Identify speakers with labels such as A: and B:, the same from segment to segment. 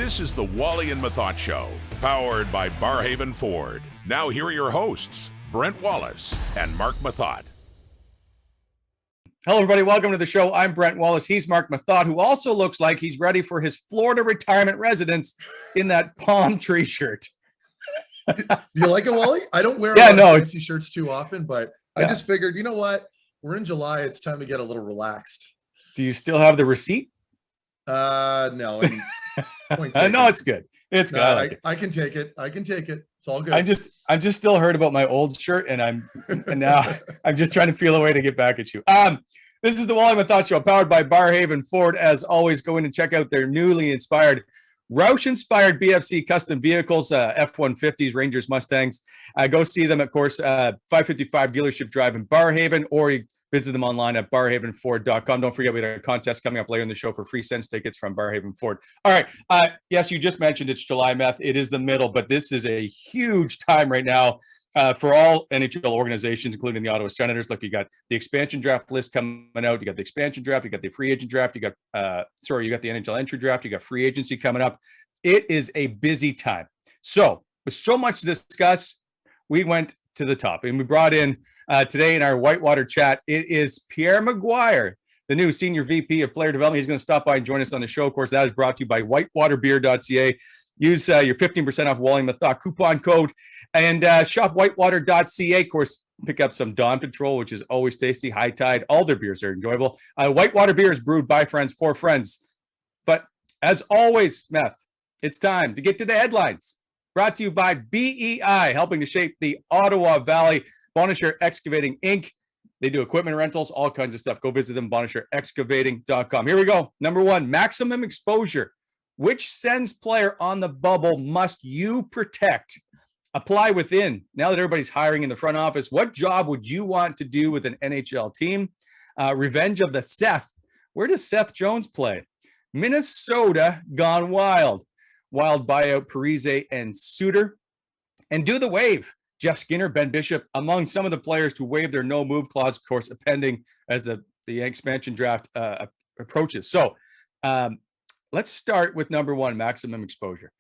A: This is the Wally and Methot Show, powered by Barrhaven Ford. Now here are your hosts, Brent Wallace and Mark Methot.
B: Hello, everybody. Welcome to the show. I'm Brent Wallace. He's Mark Methot, who also looks like he's ready for his Florida retirement residence in that palm tree shirt.
C: Do you like it, Wally? I don't wear fancy shirts too often, but I just figured, you know what? We're in July. It's time to get a little relaxed.
B: Do you still have the receipt?
C: No.
B: No, it's good. It's good.
C: I can take it. It's all good.
B: I'm just still hurt about my old shirt, and now I'm just trying to feel a way to get back at you. This is the Wally and Methot Show, powered by Barrhaven Ford. As always, go in and check out their newly inspired Roush-inspired BFC custom vehicles, F-150s, Rangers, Mustangs. Go see them, of course, 555 Dealership Drive in Barrhaven, or you visit them online at barrhavenford.com. Don't forget, we have a contest coming up later in the show for free Sens tickets from Barrhaven Ford. All right. Yes, you just mentioned it's July, Meth. It is the middle, but this is a huge time right now for all NHL organizations, including the Ottawa Senators. Look, you got the expansion draft list coming out. You got the expansion draft. You got the free agent draft. You got the NHL entry draft. You got free agency coming up. It is a busy time. So with so much to discuss, we went to the top, and we brought in today in our Whitewater chat, it is Pierre Mcguire, the new Senior VP of Player Development. He's going to stop by and join us on the show. Of course, that is brought to you by whitewaterbeer.ca. Use your 15% off Wally and Methot coupon code, and shop whitewater.ca. Of course, pick up some Dawn Patrol, which is always tasty. High Tide, all their beers are enjoyable. Whitewater beer is brewed by friends for friends. But as always, Meth, it's time to get to the headlines. Brought to you by BEI, helping to shape the Ottawa Valley. Bonnechere Excavating Inc. They do equipment rentals, all kinds of stuff. Go visit them, BonnechereExcavating.com. Here we go. Number one, maximum exposure. Which Sens player on the bubble must you protect? Apply within. Now that everybody's hiring in the front office, what job would you want to do with an NHL team? Revenge of the Seth. Where does Seth Jones play? Minnesota gone wild. Wild buyout Parise and Cedar. And do the wave. Jeff Skinner, Ben Bishop, among some of the players to waive their no-move clause, of course, pending as the expansion draft approaches. So let's start with number one, maximum exposure.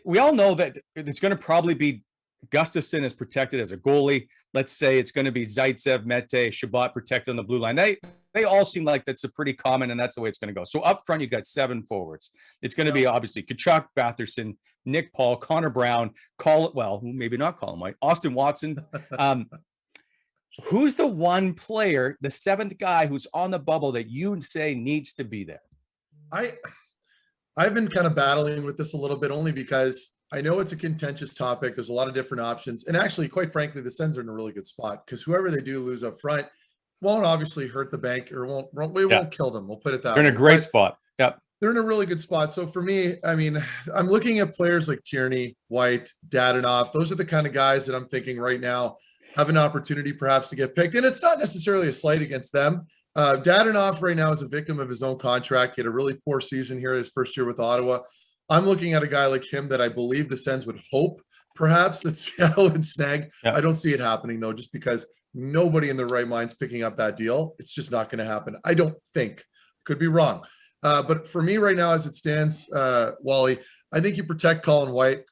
B: We all know that it's going to probably be Gustafsson is protected as a goalie. Let's say it's going to be Zaitsev, Mete, Shabbat protected on the blue line. They all seem like that's a pretty common, and that's the way it's going to go. So up front, you've got seven forwards. It's going to be obviously Tkachuk, Batherson, Nick Paul, Connor Brown, maybe not Colin White, Austin Watson. Who's the one player, the seventh guy who's on the bubble that you would say needs to be there?
C: I've been kind of battling with this a little bit, only because I know it's a contentious topic. There's a lot of different options. And actually, quite frankly, the Sens are in a really good spot, because whoever they do lose up front won't obviously hurt the bank, or won't kill them. We'll put it that way.
B: They're in a great spot. Yep.
C: They're in a really good spot. So for me, I mean, I'm looking at players like Tierney, White, Dadonov. Those are the kind of guys that I'm thinking right now have an opportunity perhaps to get picked. And it's not necessarily a slight against them. Dadonov right now is a victim of his own contract. He had a really poor season here his first year with Ottawa. I'm looking at a guy like him that I believe the Sens would hope perhaps that Seattle would snag. Yeah. I don't see it happening, though, just because nobody in their right mind's picking up that deal. It's just not going to happen. I don't think. Could be wrong. But for me right now, as it stands, Wally, I think you protect Colin White.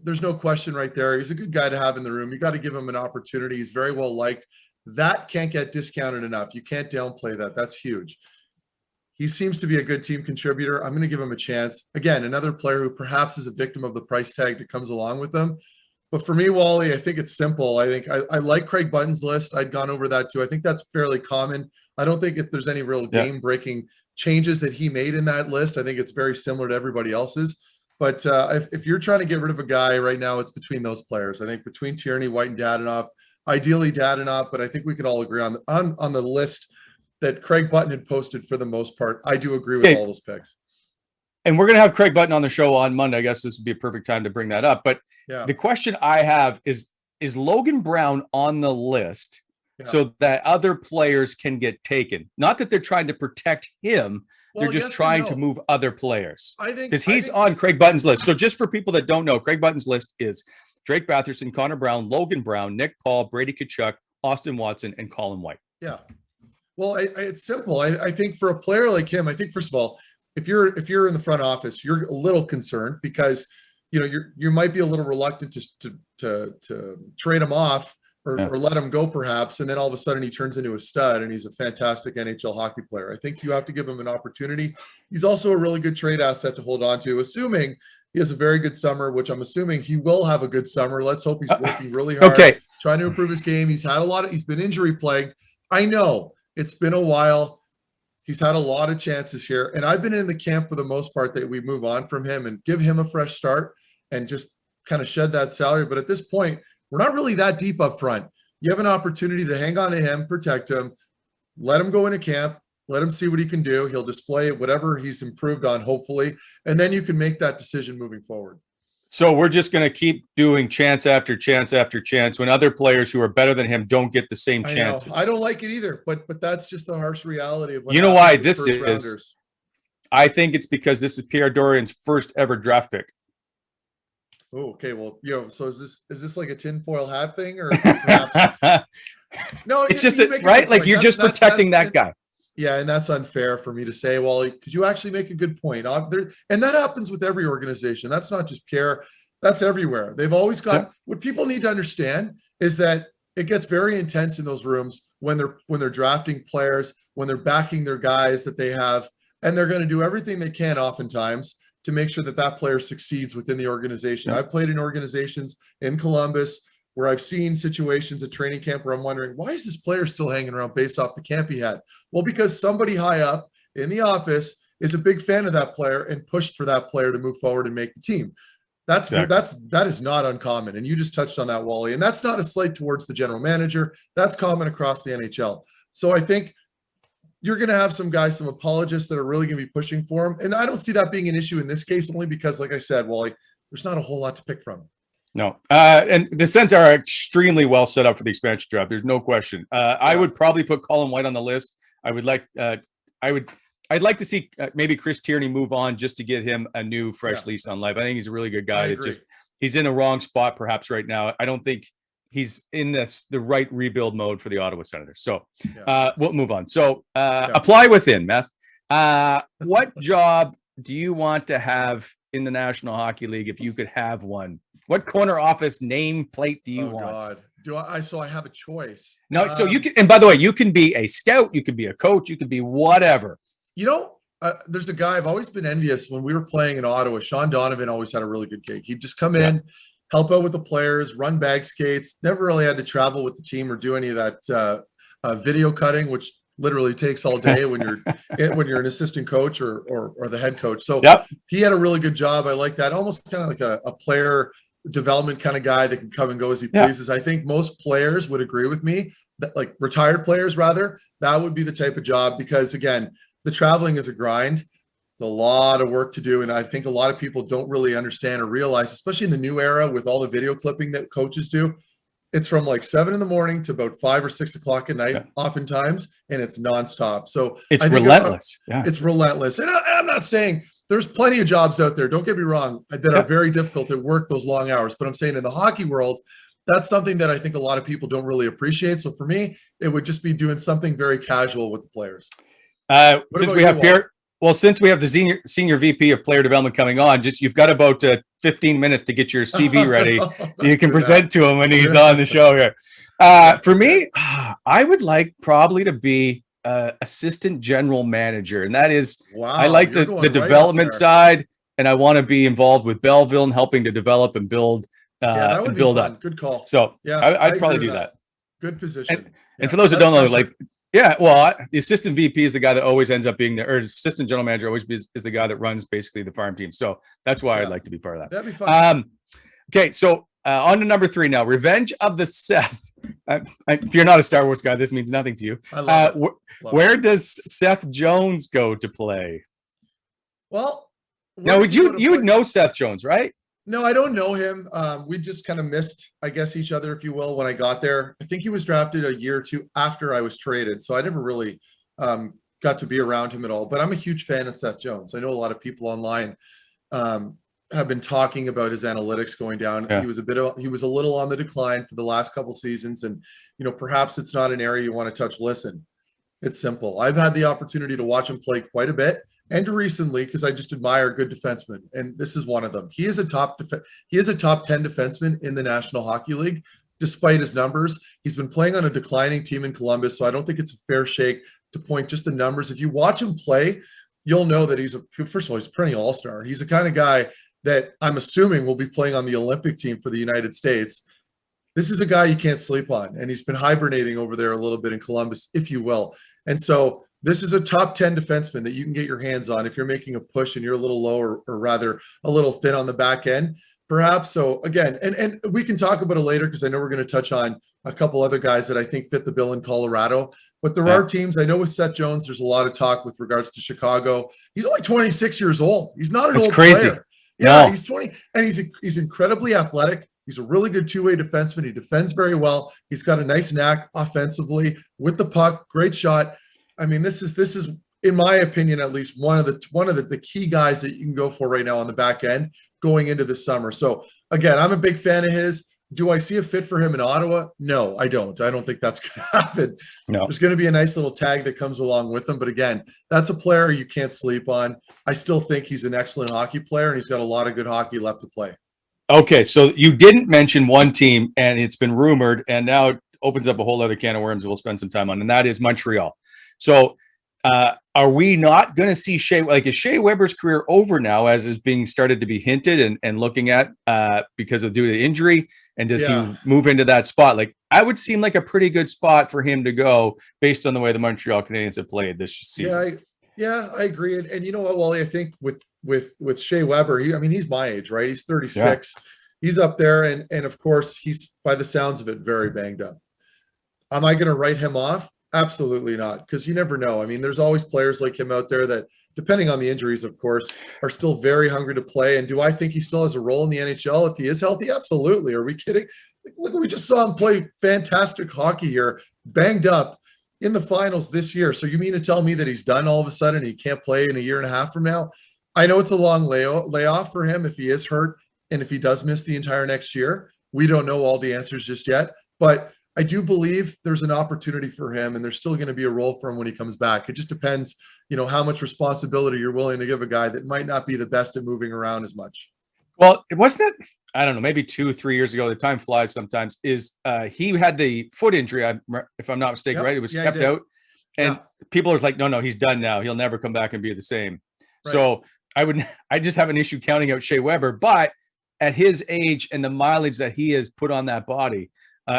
C: There's no question right there. He's a good guy to have in the room. You got to give him an opportunity. He's very well liked. That can't get discounted enough. You can't downplay that. That's huge. He seems to be a good team contributor. I'm going to give him a chance. Again, another player who perhaps is a victim of the price tag that comes along with them. But for me, Wally, I think it's simple. I think I like Craig Button's list. I'd gone over that too. I think that's fairly common. I don't think there's any real game-breaking changes that he made in that list. I think it's very similar to everybody else's. But if you're trying to get rid of a guy right now, it's between those players. I think between Tierney, White, and Dadonov. Ideally Dadonov, but I think we could all agree on the list that Craig Button had posted for the most part. I do agree with all those picks.
B: And we're going to have Craig Button on the show on Monday. I guess this would be a perfect time to bring that up. But the question I have is Logan Brown on the list so that other players can get taken? Not that they're trying to protect him. They're just trying to move other players. I think because he's on Craig Button's list. So just for people that don't know, Craig Button's list is Drake Batherson, Connor Brown, Logan Brown, Nick Paul, Brady Tkachuk, Austin Watson, and Colin White.
C: Yeah. Well, it's simple. I think for a player like him, I think, first of all, if you're in the front office, you're a little concerned because you might be a little reluctant to trade him off or let him go perhaps, and then all of a sudden he turns into a stud and he's a fantastic NHL hockey player. I think you have to give him an opportunity. He's also a really good trade asset to hold on to, assuming he has a very good summer, which I'm assuming he will have a good summer. Let's hope he's working really hard, trying to improve his game. He's been injury plagued. I know it's been a while. He's had a lot of chances here, and I've been in the camp for the most part that we move on from him and give him a fresh start and just kind of shed that salary. But at this point, we're not really that deep up front. You have an opportunity to hang on to him, protect him, let him go into camp, let him see what he can do. He'll display whatever he's improved on, hopefully, and then you can make that decision moving forward.
B: So we're just going to keep doing chance after chance after chance when other players who are better than him don't get the same chances.
C: I don't like it either, but that's just the harsh reality of what
B: you know why this is. Rounders. I think it's because this is Pierre Dorian's first ever draft pick.
C: Oh, okay. Well, so is this like a tinfoil hat thing, or perhaps? No,
B: it's just right. Like you're just protecting that guy.
C: Yeah, and that's unfair for me to say, Wally, because you actually make a good point. And that happens with every organization. That's not just Pierre. That's everywhere. They've always got what people need to understand is that it gets very intense in those rooms when they're drafting players, when they're backing their guys that they have, and they're going to do everything they can oftentimes to make sure that player succeeds within the organization. I've played in organizations in Columbus where I've seen situations at training camp where I'm wondering, why is this player still hanging around based off the camp he had? Well, because somebody high up in the office is a big fan of that player and pushed for that player to move forward and make the team. That is not uncommon. And you just touched on that, Wally. And that's not a slight towards the general manager. That's common across the NHL. So I think you're going to have some guys, some apologists that are really going to be pushing for him. And I don't see that being an issue in this case, only because, like I said, Wally, there's not a whole lot to pick from.
B: No. And the Sens are extremely well set up for the expansion draft. There's no question. I would probably put Colin White on the list. I'd like to see maybe Chris Tierney move on just to get him a new fresh lease on life. I think he's a really good guy. He's in the wrong spot perhaps right now. I don't think he's in the right rebuild mode for the Ottawa Senators. So we'll move on. So apply within, Meth. What job do you want to have in the National Hockey League if you could have one? What corner office nameplate do you want?
C: God. So I have a choice.
B: No, so you can, and by the way, you can be a scout, you can be a coach, you can be whatever.
C: There's a guy I've always been envious when we were playing in Ottawa. Sean Donovan always had a really good gig. He'd just come in, help out with the players, run bag skates, never really had to travel with the team or do any of that video cutting, which literally takes all day when you're an assistant coach or the head coach. So he had a really good job. I like that. Almost kind of like a player development kind of guy that can come and go as he pleases. I think most players would agree with me that, like retired players rather, that would be the type of job, because again, the traveling is a grind. It's a lot of work to do. And I think a lot of people don't really understand or realize, especially in the new era with all the video clipping that coaches do, it's from like 7 a.m. to about 5 or 6 o'clock at night, oftentimes, and it's nonstop. So
B: it's relentless.
C: It's relentless. And I'm not saying there's plenty of jobs out there, don't get me wrong, that are very difficult to work those long hours. But I'm saying in the hockey world, that's something that I think a lot of people don't really appreciate. So for me, it would just be doing something very casual with the players.
B: Since we have the senior VP of player development coming on, you've got about 15 minutes to get your CV ready. You can present to him when he's on the show here. For me, I would like probably to be assistant general manager, and that is I like the development side, and I want to be involved with Belleville and helping to develop and build
C: that would
B: build
C: be fun.
B: up.
C: Good call.
B: So I'd probably do that.
C: Good position.
B: And for those who don't know, the assistant VP is the guy that always ends up being or assistant general manager always is the guy that runs basically the farm team. So that's why I'd like to be part of that.
C: That'd be fun.
B: Okay, so on to number 3 now. Revenge of the Seth. If you're not a Star Wars guy, this means nothing to you.
C: I love it.
B: Where does Seth Jones go to play?
C: Well,
B: now would you would know Seth Jones, right?
C: No, I don't know him. We just kind of missed, I guess, each other, if you will, when I got there. I think he was drafted a year or two after I was traded, so I never really got to be around him at all. But I'm a huge fan of Seth Jones. I know a lot of people online have been talking about his analytics going down. He was a little on the decline for the last couple seasons, and perhaps it's not an area you want to touch. Listen, it's simple. I've had the opportunity to watch him play quite a bit, and recently, because I just admire good defensemen, and this is one of them. He is a top 10 defenseman in the National Hockey League, despite his numbers. He's been playing on a declining team in Columbus, so I don't think it's a fair shake to point just the numbers. If you watch him play, you'll know that first of all, he's a perennial all-star. He's the kind of guy that I'm assuming will be playing on the Olympic team for the United States. This is a guy you can't sleep on, and he's been hibernating over there a little bit in Columbus, if you will. And so this is a top 10 defenseman that you can get your hands on if you're making a push and you're a little low or rather a little thin on the back end, perhaps. So again, and we can talk about it later because I know we're going to touch on a couple other guys that I think fit the bill in Colorado. But there are teams, I know with Seth Jones, there's a lot of talk with regards to Chicago. He's only 26 years old. He's not an old player. Yeah, he's 20, and he's incredibly athletic. He's a really good two-way defenseman. He defends very well. He's got a nice knack offensively with the puck. Great shot. I mean, this is in my opinion, at least one of the key guys that you can go for right now on the back end going into the summer. So again, I'm a big fan of his. Do I see a fit for him in Ottawa? No, I don't. I don't think that's going to happen.
B: No.
C: There's going to be a nice little tag that comes along with him. But again, that's a player you can't sleep on. I still think he's an excellent hockey player, and he's got a lot of good hockey left to play.
B: Okay, so you didn't mention one team, and it's been rumored, and now it opens up a whole other can of worms we'll spend some time on, and that is Montreal. So are we not going to see is Shea Weber's career over now, as is being started to be hinted and looking at because of due to injury? And does he move into that spot? Like, I would seem like a pretty good spot for him to go based on the way the Montreal Canadiens have played this season.
C: I agree. And you know what, Wally, I think with Shea Weber, he's my age, right? He's 36. Yeah. He's up there. And of course, he's, by the sounds of it, very banged up. Am I going to write him off? Absolutely not. Because you never know. I mean, there's always players like him out there that, depending on the injuries, of course, are still very hungry to play. And do I think he still has a role in the NHL if he is healthy? Absolutely. Are we kidding? Look, we just saw him play fantastic hockey here, banged up in the finals this year. So you mean to tell me that he's done all of a sudden? He can't play in a year and a half from now? I know it's a long layoff for him if he is hurt and if he does miss the entire next year. We don't know all the answers just yet, but I do believe there's an opportunity for him, and there's still going to be a role for him when he comes back. It just depends, how much responsibility you're willing to give a guy that might not be the best at moving around as much.
B: Well, wasn't it, I don't know, maybe 2-3 years ago, the time flies sometimes, he had the foot injury, if I'm not mistaken, right? It was kept out. And people are like, no, he's done now. He'll never come back and be the same. Right. So I just have an issue counting out Shea Weber, but at his age and the mileage that he has put on that body,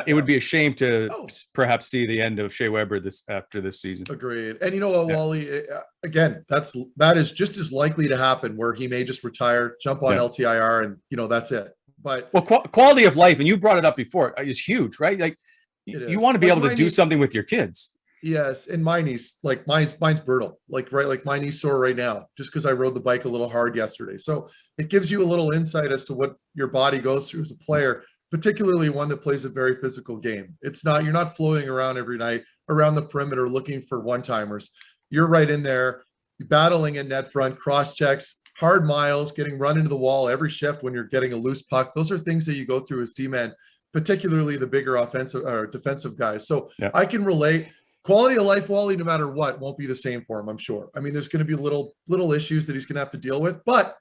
B: it would be a shame to perhaps see the end of Shea Weber after this season.
C: Agreed. And you know what, Wally, again, that is just as likely to happen, where he may just retire, jump on LTIR, and that's it. But
B: quality of life, and you brought it up before, is huge, right? Like you want to be able to do something with your kids.
C: Yes, and my niece, like mine's brutal. Like my knee's sore right now just because I rode the bike a little hard yesterday. So it gives you a little insight as to what your body goes through as a player, particularly one that plays a very physical game. You're not floating around every night around the perimeter looking for one-timers. You're right in there, battling in net front, cross checks, hard miles, getting run into the wall every shift when you're getting a loose puck. Those are things that you go through as D-man, particularly the bigger offensive or defensive guys. So I can relate. Quality of life, Wally, no matter what, won't be the same for him, I'm sure. I mean, there's going to be little issues that he's going to have to deal with, but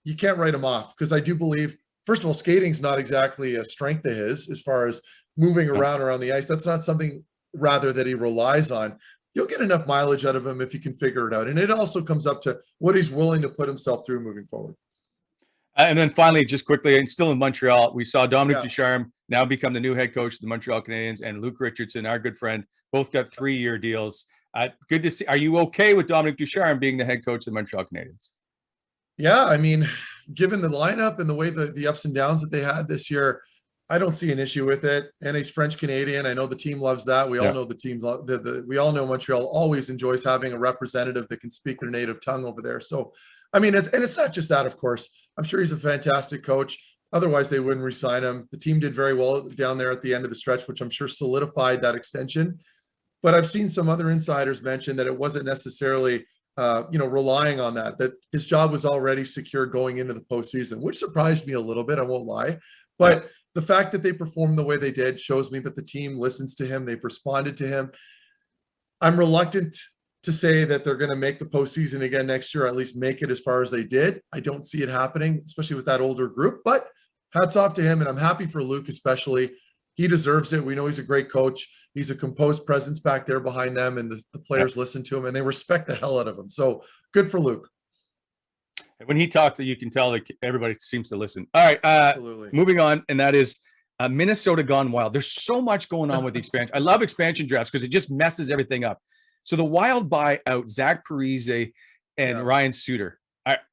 C: you can't write him off, because I do believe, first of all, skating's not exactly a strength of his as far as moving around the ice. That's not something, rather, that he relies on. You'll get enough mileage out of him if he can figure it out. And it also comes up to what he's willing to put himself through moving forward.
B: And then finally, just quickly, and still in Montreal, we saw Dominic Ducharme now become the new head coach of the Montreal Canadiens, and Luke Richardson, our good friend, both got 3-year deals. Good to see. Are you okay with Dominic Ducharme being the head coach of the Montreal Canadiens?
C: Yeah, I mean, given the lineup and the way the ups and downs that they had this year, I don't see an issue with it. And he's French Canadian. I know the team loves that. We all know the teams. We all know Montreal always enjoys having a representative that can speak their native tongue over there. So, I mean, it's not just that. Of course, I'm sure he's a fantastic coach. Otherwise, they wouldn't re-sign him. The team did very well down there at the end of the stretch, which I'm sure solidified that extension. But I've seen some other insiders mention that it wasn't necessarily, relying on that his job was already secure going into the postseason, which surprised me a little bit. I won't lie. But the fact that they performed the way they did shows me that the team listens to him. They've responded to him. I'm reluctant to say that they're going to make the postseason again next year, or at least make it as far as they did. I don't see it happening, especially with that older group, but hats off to him. And I'm happy for Luke, especially. He deserves it. We know he's a great coach. He's a composed presence back there behind them, and the players listen to him and they respect the hell out of him. So good for Luke.
B: When he talks, you can tell that everybody seems to listen. All right,
C: Absolutely.
B: moving on, and that is Minnesota gone wild. There's so much going on with the expansion. I love expansion drafts because it just messes everything up. So the Wild buy out Zach Parise and Ryan Suter.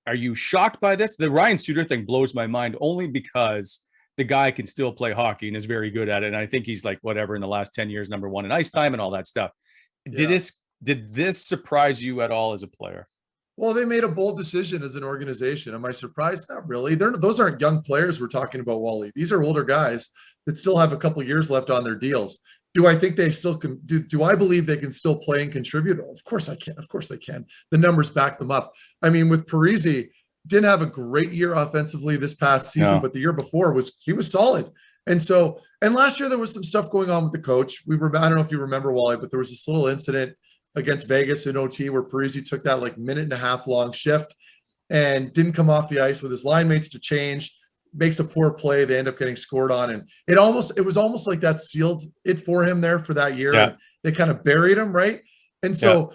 B: Are you shocked by this? The Ryan Suter thing blows my mind only because the guy can still play hockey and is very good at it. And I think he's like whatever in the last 10 years, #1 in ice time and all that stuff.
C: Yeah.
B: Did this surprise you at all as a player?
C: Well, they made a bold decision as an organization. Am I surprised? Not really. Those aren't young players we're talking about, Wally. These are older guys that still have a couple of years left on their deals. Do I think they still can? Do I believe they can still play and contribute? Of course I can. Of course they can. The numbers back them up. I mean, with Parise, didn't have a great year offensively this past season, but the year before he was solid. And last year there was some stuff going on with the coach. I don't know if you remember, Wally, but there was this little incident against Vegas in OT where Parise took that like minute and a half long shift and didn't come off the ice with his line mates to change, makes a poor play. They end up getting scored on. And it was almost like that sealed it for him there for that year.
B: Yeah.
C: They kind of buried him. Right. And so,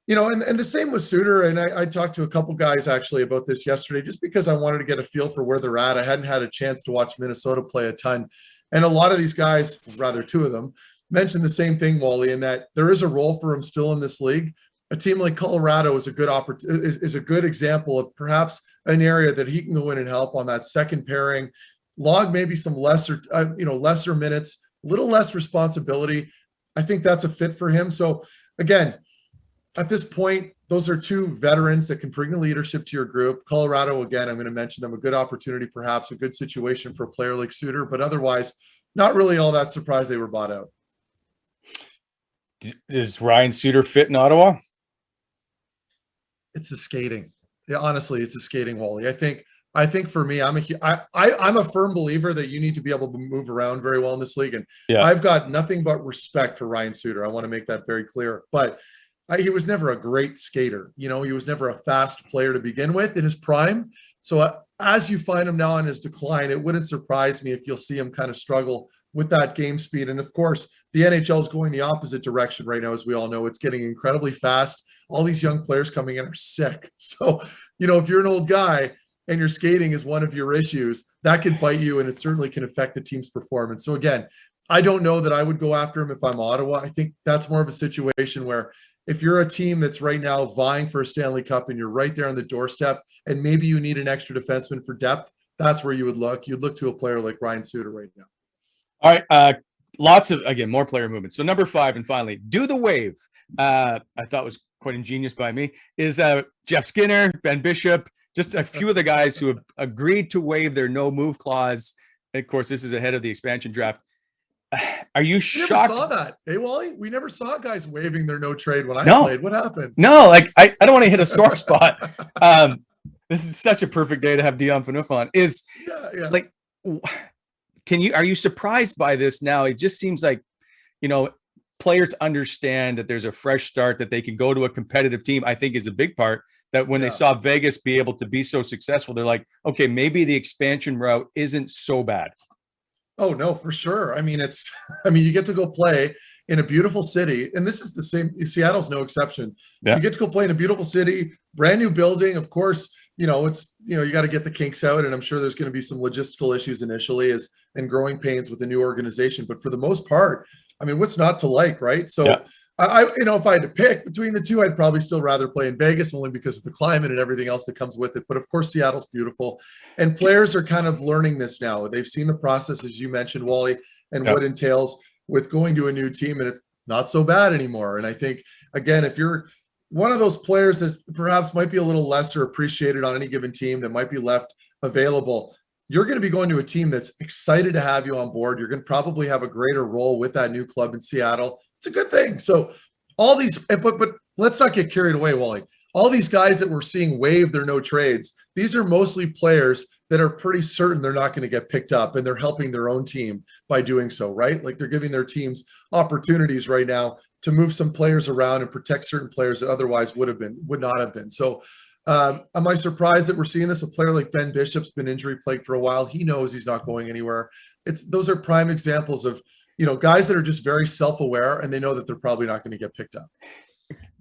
C: and the same with Suter. And I talked to a couple guys actually about this yesterday, just because I wanted to get a feel for where they're at. I hadn't had a chance to watch Minnesota play a ton. And a lot of these guys, rather two of them, mentioned the same thing, Wally, in that there is a role for him still in this league. A team like Colorado is a good example of perhaps an area that he can go in and help on that second pairing, log maybe some lesser minutes, a little less responsibility. I think that's a fit for him. So again, at this point, those are two veterans that can bring the leadership to your group. Colorado, again, I'm going to mention them, a good opportunity, perhaps a good situation for a player like Suter, but otherwise not really all that surprised they were bought out.
B: Does Ryan Suter fit in Ottawa?
C: It's the skating. Yeah, honestly, it's a skating, Wally. I think for me, I'm a firm believer that you need to be able to move around very well in this league. And I've got nothing but respect for Ryan Suter. I want to make that very clear. But he was never a great skater. He was never a fast player to begin with in his prime. So as you find him now on his decline, it wouldn't surprise me if you'll see him kind of struggle with that game speed. And of course, the NHL is going the opposite direction right now, as we all know. It's getting incredibly fast. All these young players coming in are sick. So, if you're an old guy and your skating is one of your issues, that could bite you, and it certainly can affect the team's performance. So again, I don't know that I would go after him if I'm Ottawa. I think that's more of a situation where if you're a team that's right now vying for a Stanley Cup and you're right there on the doorstep and maybe you need an extra defenseman for depth, that's where you would look. You'd look to a player like Ryan Suter right now.
B: All right. Lots of, again, more player movement. So number 5, and finally, do the wave. I thought was quite ingenious by me, is Jeff Skinner, Ben Bishop, just a few of the guys who have agreed to waive their no move clause. Of course, this is ahead of the expansion draft. Are you shocked?
C: We never saw that. Hey, Wally, we never saw guys waiving their no trade when I played. What happened?
B: No, like I don't want to hit a sore spot. This is such a perfect day to have Dion Phaneuf on. Like, are you surprised by this now? It just seems like, players understand that there's a fresh start, that they can go to a competitive team, I think is a big part. That when they saw Vegas be able to be so successful, they're like, okay, maybe the expansion route isn't so bad.
C: Oh, no, for sure. I mean, you get to go play in a beautiful city, and this is the same. Seattle's no exception. You get to go play in a beautiful city, brand new building. Of course, you got to get the kinks out, and I'm sure there's going to be some logistical issues initially and growing pains with the new organization. But for the most part, I mean, what's not to like, right? So if I had to pick between the two, I'd probably still rather play in Vegas, only because of the climate and everything else that comes with it. But of course, Seattle's beautiful, and players are kind of learning this now. They've seen the process, as you mentioned, Wally, and what entails with going to a new team, and it's not so bad anymore. And I think, again, if you're one of those players that perhaps might be a little lesser appreciated on any given team that might be left available, you're going to be going to a team that's excited to have you on board. You're going to probably have a greater role with that new club in Seattle. It's a good thing. So all these, but let's not get carried away, Wally. all these guys that we're seeing waive their no trades, these are mostly players that are pretty certain they're not going to get picked up, and they're helping their own team by doing so, right? Like they're giving their teams opportunities right now to move some players around and protect certain players that otherwise would not have been. So am I surprised that we're seeing this? A player like Ben Bishop's been injury plagued for a while. He knows he's not going anywhere. Those are prime examples of, guys that are just very self-aware, and they know that they're probably not going to get picked up.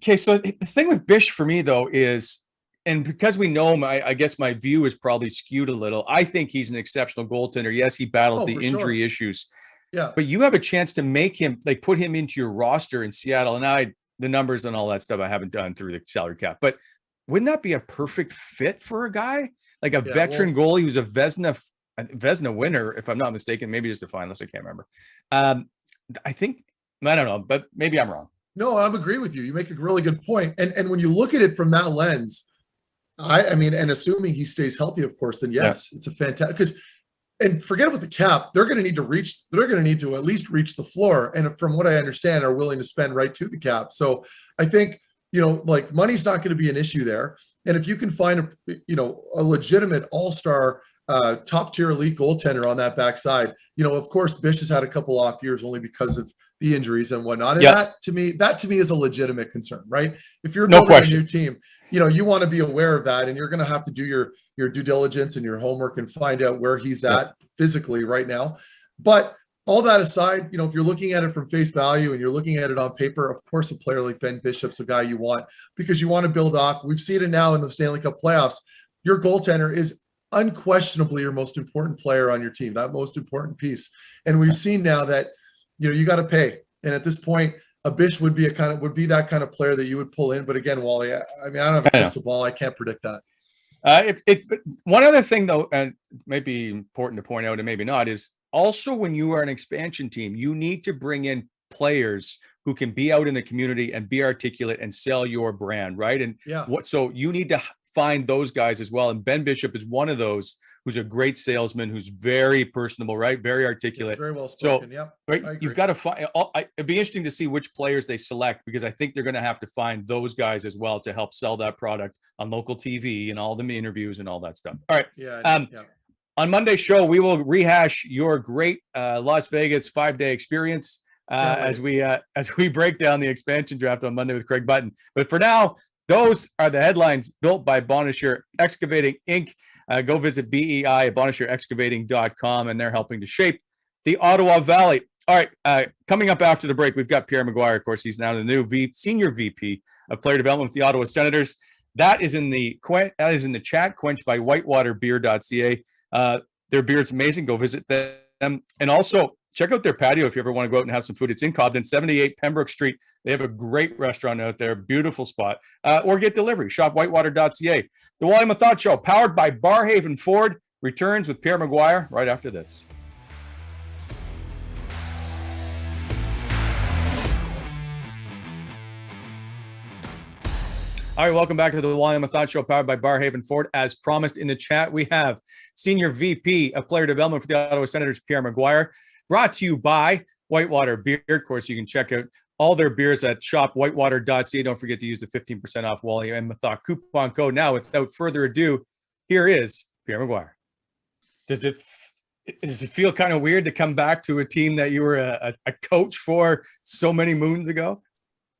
B: Okay, so the thing with Bish for me though is, and because we know him, I guess my view is probably skewed a little. I think he's an exceptional goaltender. Yes, he battles the injury issues. Yeah, but you have a chance to make him, like, put him into your roster in Seattle. And the numbers and all that stuff I haven't done through the salary cap, but wouldn't that be a perfect fit for a guy like a veteran goalie who's a Vezina winner, if I'm not mistaken, maybe just a finalist, I can't remember. I think, I don't know, but maybe I'm wrong.
C: No, I'm agree with you. You make a really good point. And when you look at it from that lens, I mean, and assuming he stays healthy, of course, then yes, it's a fantastic, because, and forget about the cap, they're going to need to at least reach the floor. And from what I understand, are willing to spend right to the cap. So I think, like, money's not going to be an issue there. And if you can find a legitimate all-star top tier elite goaltender on that backside, of course, Bish has had a couple off years only because of the injuries and whatnot. And that to me is a legitimate concern, right? If you're building a new team, you want to be aware of that, and you're going to have to do your due diligence and your homework and find out where he's at physically right now. But all that aside, if you're looking at it from face value and you're looking at it on paper, of course, a player like Ben Bishop's a guy you want, because you want to build off. We've seen it now in the Stanley Cup playoffs. Your goaltender is unquestionably your most important player on your team, that most important piece. And we've seen now that, you got to pay. And at this point, a Bish would be that kind of player that you would pull in. But again, Wally, I mean, I don't have a crystal ball. I can't predict that.
B: One other thing though, and maybe important to point out and maybe not, is also when you are an expansion team, you need to bring in players who can be out in the community and be articulate and sell your brand, right? And so you need to find those guys as well. And Ben Bishop is one of those who's a great salesman, who's very personable, right? Very articulate.
C: Very well spoken.
B: So, right, you've got to find. It'd be interesting to see which players they select, because I think they're going to have to find those guys as well to help sell that product on local TV and all the interviews and all that stuff. All right. On Monday's show, we will rehash your great Las Vegas 5-day experience as we break down the expansion draft on Monday with Craig Button. But for now, those are the headlines built by Bonnechere Excavating Inc. Go visit BEI at BonnechereExcavating.com, and they're helping to shape the Ottawa Valley. All right, coming up after the break, we've got Pierre Mcguire. Of course, he's now the new Senior VP of Player Development with the Ottawa Senators. That is in the chat, quenched by whitewaterbeer.ca. Their beer is amazing. Go visit them. And also, check out their patio if you ever want to go out and have some food. It's in Cobden, 78 Pembroke Street. They have a great restaurant out there, beautiful spot. Or get delivery, shop whitewater.ca. The Wally and Methot Show, powered by Barrhaven Ford, returns with Pierre Mcguire right after this. All right, welcome back to the Wally and Methot Show, powered by Barrhaven Ford. As promised in the chat, we have Senior VP of Player Development for the Ottawa Senators, Pierre Mcguire. Brought to you by Whitewater Beer. Of course, you can check out all their beers at shopwhitewater.ca. Don't forget to use the 15% off Wally and Methot coupon code. Now, without further ado, here is Pierre Mcguire. Does it feel kind of weird to come back to a team that you were a coach for so many moons ago?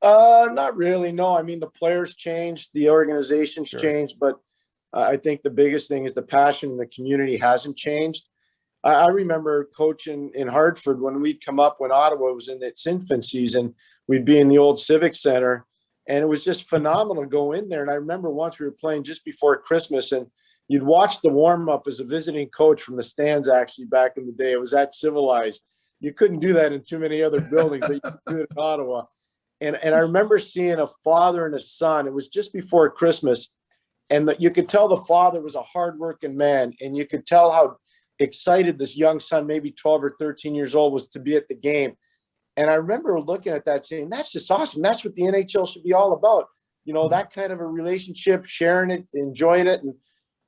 D: Not really. No, I mean, the players changed, the organization's changed, but I think the biggest thing is the passion in the community hasn't changed. I remember coaching in Hartford when we'd come up, when Ottawa was in its infancies, and we'd be in the old Civic Center, and it was just phenomenal to go in there. And I remember once we were playing just before Christmas, and you'd watch the warm-up as a visiting coach from the stands, actually, back in the day. It was that civilized. You couldn't do that in too many other buildings, but you could do it in Ottawa. And I remember seeing a father and a son. It was just before Christmas, and you could tell the father was a hardworking man, and you could tell how excited this young son, maybe 12 or 13 years old, was to be at the game. And I remember looking at that saying, that's just awesome. That's what the NHL should be all about. That kind of a relationship, sharing it, enjoying it. And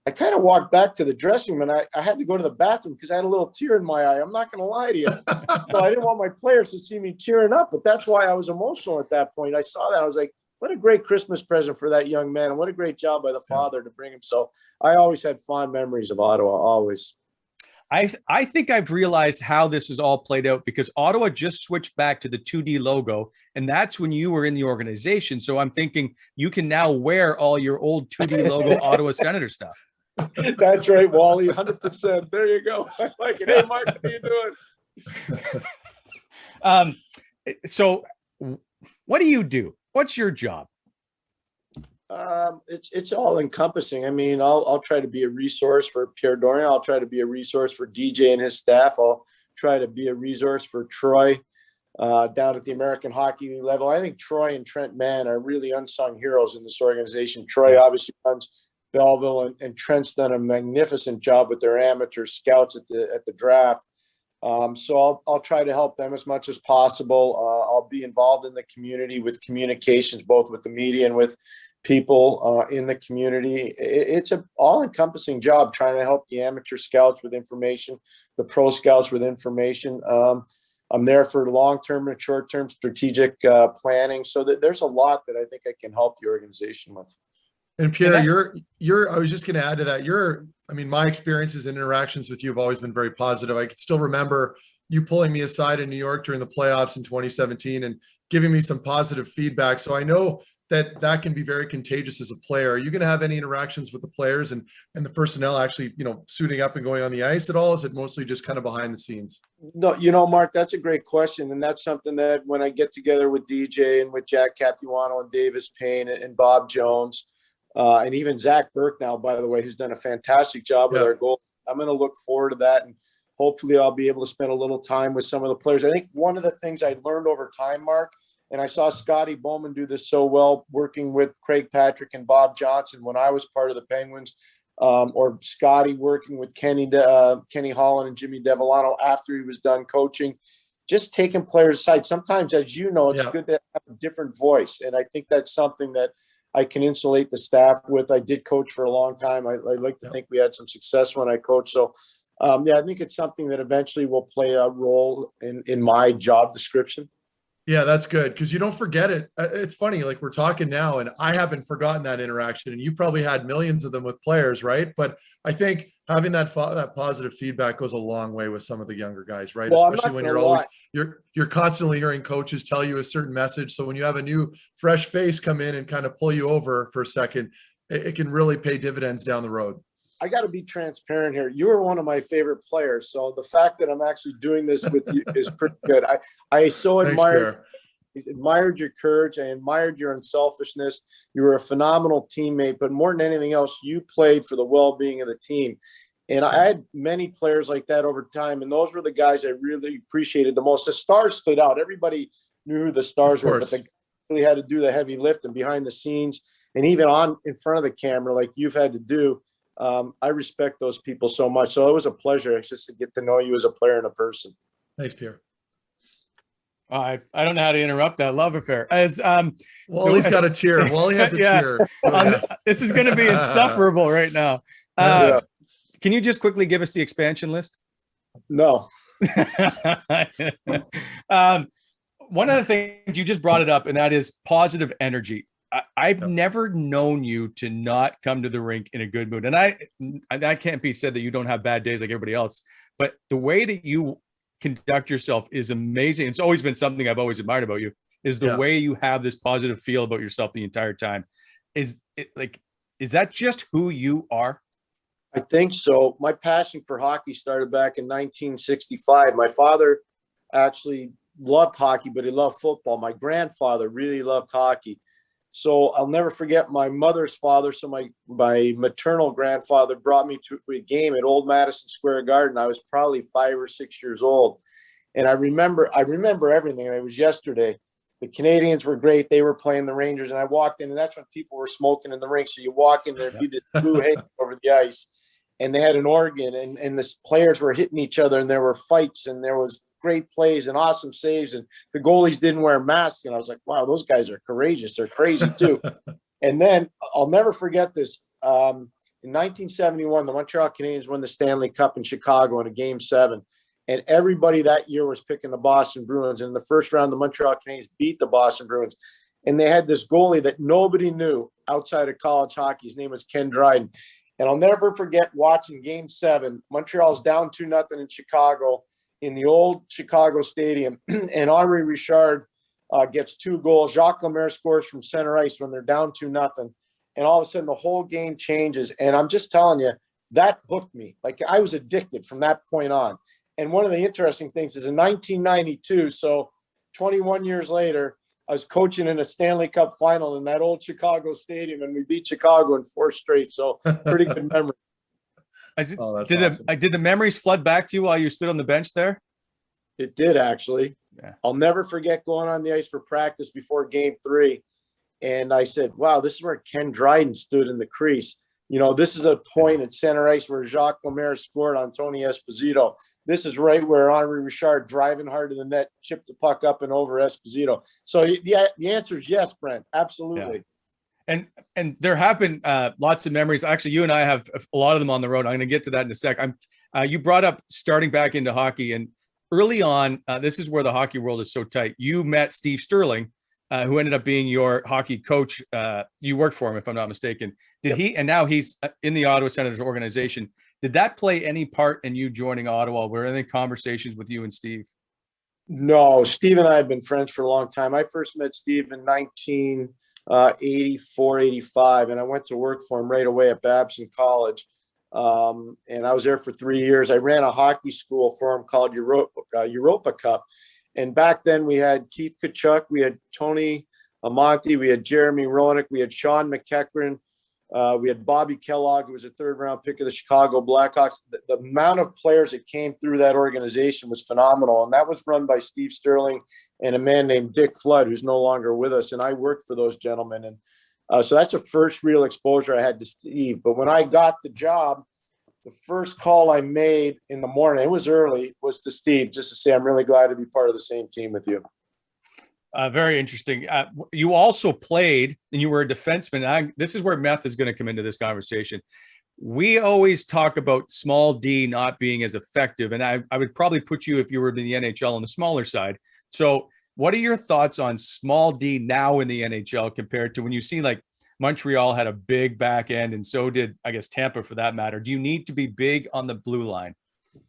D: I kind of walked back to the dressing room, and I had to go to the bathroom because I had a little tear in my eye. I'm not going to lie to you. So I didn't want my players to see me tearing up, but that's why I was emotional at that point. I saw that. I was like, what a great Christmas present for that young man. And what a great job by the father to bring him. So I always had fond memories of Ottawa, always.
B: I think I've realized how this is all played out because Ottawa just switched back to the 2D logo, and that's when you were in the organization. So I'm thinking you can now wear all your old 2D logo Ottawa Senator stuff.
D: That's right, Wally, 100%. There you go. I like it. Hey, Mark, how you doing?
B: So what do you do? What's your job?
D: It's all encompassing. I mean, I'll try to be a resource for Pierre Dorian. I'll try to be a resource for DJ and his staff. I'll try to be a resource for Troy down at the American Hockey League level. I think Troy and Trent Mann are really unsung heroes in this organization. Troy obviously runs Belleville, and Trent's done a magnificent job with their amateur scouts at the draft. So I'll try to help them as much as possible. I'll be involved in the community with communications, both with the media and with people in the community. It's an all-encompassing job trying to help the amateur scouts with information, the pro scouts with information. I'm there for long-term and short-term strategic planning. So there's a lot that I think I can help the organization with.
C: And Pierre, I was just going to add to that. My experiences and interactions with you have always been very positive. I can still remember you pulling me aside in New York during the playoffs in 2017 and giving me some positive feedback. So I know that can be very contagious as a player. Are you going to have any interactions with the players and the personnel actually, suiting up and going on the ice at all? Is it mostly just kind of behind the scenes?
D: No, Mark, that's a great question. And that's something that when I get together with DJ and with Jack Capuano and Davis Payne and Bob Jones, and even Zach Burke now, by the way, who's done a fantastic job with our goal. I'm going to look forward to that. And hopefully I'll be able to spend a little time with some of the players. I think one of the things I learned over time, Mark, and I saw Scotty Bowman do this so well, working with Craig Patrick and Bob Johnson when I was part of the Penguins, or Scotty working with Kenny Holland and Jimmy Devellano after he was done coaching, just taking players aside. Sometimes, as you know, it's good to have a different voice. And I think that's something that I can insulate the staff with. I did coach for a long time. I like to think we had some success when I coached. So, I think it's something that eventually will play a role in my job description.
C: Yeah, that's good because you don't forget it. It's funny, like we're talking now, and I haven't forgotten that interaction, and you probably had millions of them with players, right? But I think having that positive feedback goes a long way with some of the younger guys, right?
D: Well,
C: especially when you're constantly hearing coaches tell you a certain message. So when you have a new fresh face come in and kind of pull you over for a second, it can really pay dividends down the road.
D: I got to be transparent here. You are one of my favorite players. So the fact that I'm actually doing this with you is pretty good. I so admired your courage. I admired your unselfishness. You were a phenomenal teammate, but more than anything else, you played for the well-being of the team. And I had many players like that over time. And those were the guys I really appreciated the most. The stars stood out. Everybody knew who the stars were, but they really had to do the heavy lift and behind the scenes and even on in front of the camera, like you've had to do. I respect those people so much. So it was a pleasure just to get to know you as a player and a person.
C: Thanks, Pierre.
B: I don't know how to interrupt that love affair.
C: Wally's got a tear. Wally has a tear.
B: This is going to be insufferable right now. Can you just quickly give us the expansion list?
D: No.
B: One of the things you just brought it up, and that is positive energy. I've never known you to not come to the rink in a good mood. And that can't be said that you don't have bad days like everybody else, but the way that you conduct yourself is amazing. It's always been something I've always admired about you, is the way you have this positive feel about yourself the entire time. Is that just who you are?
D: I think so. My passion for hockey started back in 1965. My father actually loved hockey, but he loved football. My grandfather really loved hockey. So I'll never forget my mother's father. So my maternal grandfather brought me to a game at Old Madison Square Garden. I was probably 5 or 6 years old. And I remember everything. It was yesterday. The Canadians were great. They were playing the Rangers. And I walked in, and that's when people were smoking in the rink. So you walk in, there'd be this blue haze over the ice. And they had an organ, and the players were hitting each other, and there were fights, and there was great plays and awesome saves, and the goalies didn't wear masks. And I was like, wow, those guys are courageous. They're crazy too. And then I'll never forget this. In 1971, the Montreal Canadiens won the Stanley Cup in Chicago in a Game 7. And everybody that year was picking the Boston Bruins. And in the first round, the Montreal Canadiens beat the Boston Bruins. And they had this goalie that nobody knew outside of college hockey. His name was Ken Dryden. And I'll never forget watching Game 7. Montreal's down 2-0 in Chicago in the old Chicago Stadium. And Henri Richard gets 2 goals. Jacques Lemaire scores from center ice when they're down 2-0. And all of a sudden, the whole game changes. And I'm just telling you, that hooked me. Like, I was addicted from that point on. And one of the interesting things is in 1992, so 21 years later, I was coaching in a Stanley Cup final in that old Chicago stadium, and we beat Chicago in 4 straight. So pretty good memory.
B: Did the memories flood back to you while you stood on the bench there?
D: It did, actually.
B: Yeah.
D: I'll never forget going on the ice for practice before Game 3. And I said, wow, this is where Ken Dryden stood in the crease. You know, this is a point at center ice where Jacques Lemaire scored on Tony Esposito. This is right where Henri Richard, driving hard to the net, chipped the puck up and over Esposito. So the answer is yes, Brent. Absolutely.
B: Yeah. And there have been lots of memories. Actually, you and I have a lot of them on the road. I'm going to get to that in a sec. You brought up starting back into hockey, and early on, this is where the hockey world is so tight. You met Steve Sterling, who ended up being your hockey coach. You worked for him, if I'm not mistaken. And now he's in the Ottawa Senators organization. Did that play any part in you joining Ottawa? Were there any conversations with you and Steve?
D: No, Steve and I have been friends for a long time. I first met Steve in 1984, 85, and I went to work for him right away at Babson College. And I was there for 3 years. I ran a hockey school for him called Europa Cup. And back then we had Keith Kachuk, we had Tony Amonte, we had Jeremy Roenick, we had Sean McEachran, we had Bobby Kellogg, who was a 3rd-round pick of the Chicago Blackhawks. The amount of players that came through that organization was phenomenal, and that was run by Steve Sterling and a man named Dick Flood, who's no longer with us, and I worked for those gentlemen. And so that's the first real exposure I had to Steve. But when I got the job, the first call I made in the morning, it was early, was to Steve, just to say, I'm really glad to be part of the same team with you.
B: Very interesting. You also played, and you were a defenseman. This is where Meth is going to come into this conversation. We always talk about small D not being as effective, and I would probably put you, if you were in the NHL, on the smaller side. So what are your thoughts on small D now in the NHL compared to when you see, like, Montreal had a big back end, and so did, I guess, Tampa for that matter? Do you need to be big on the blue line?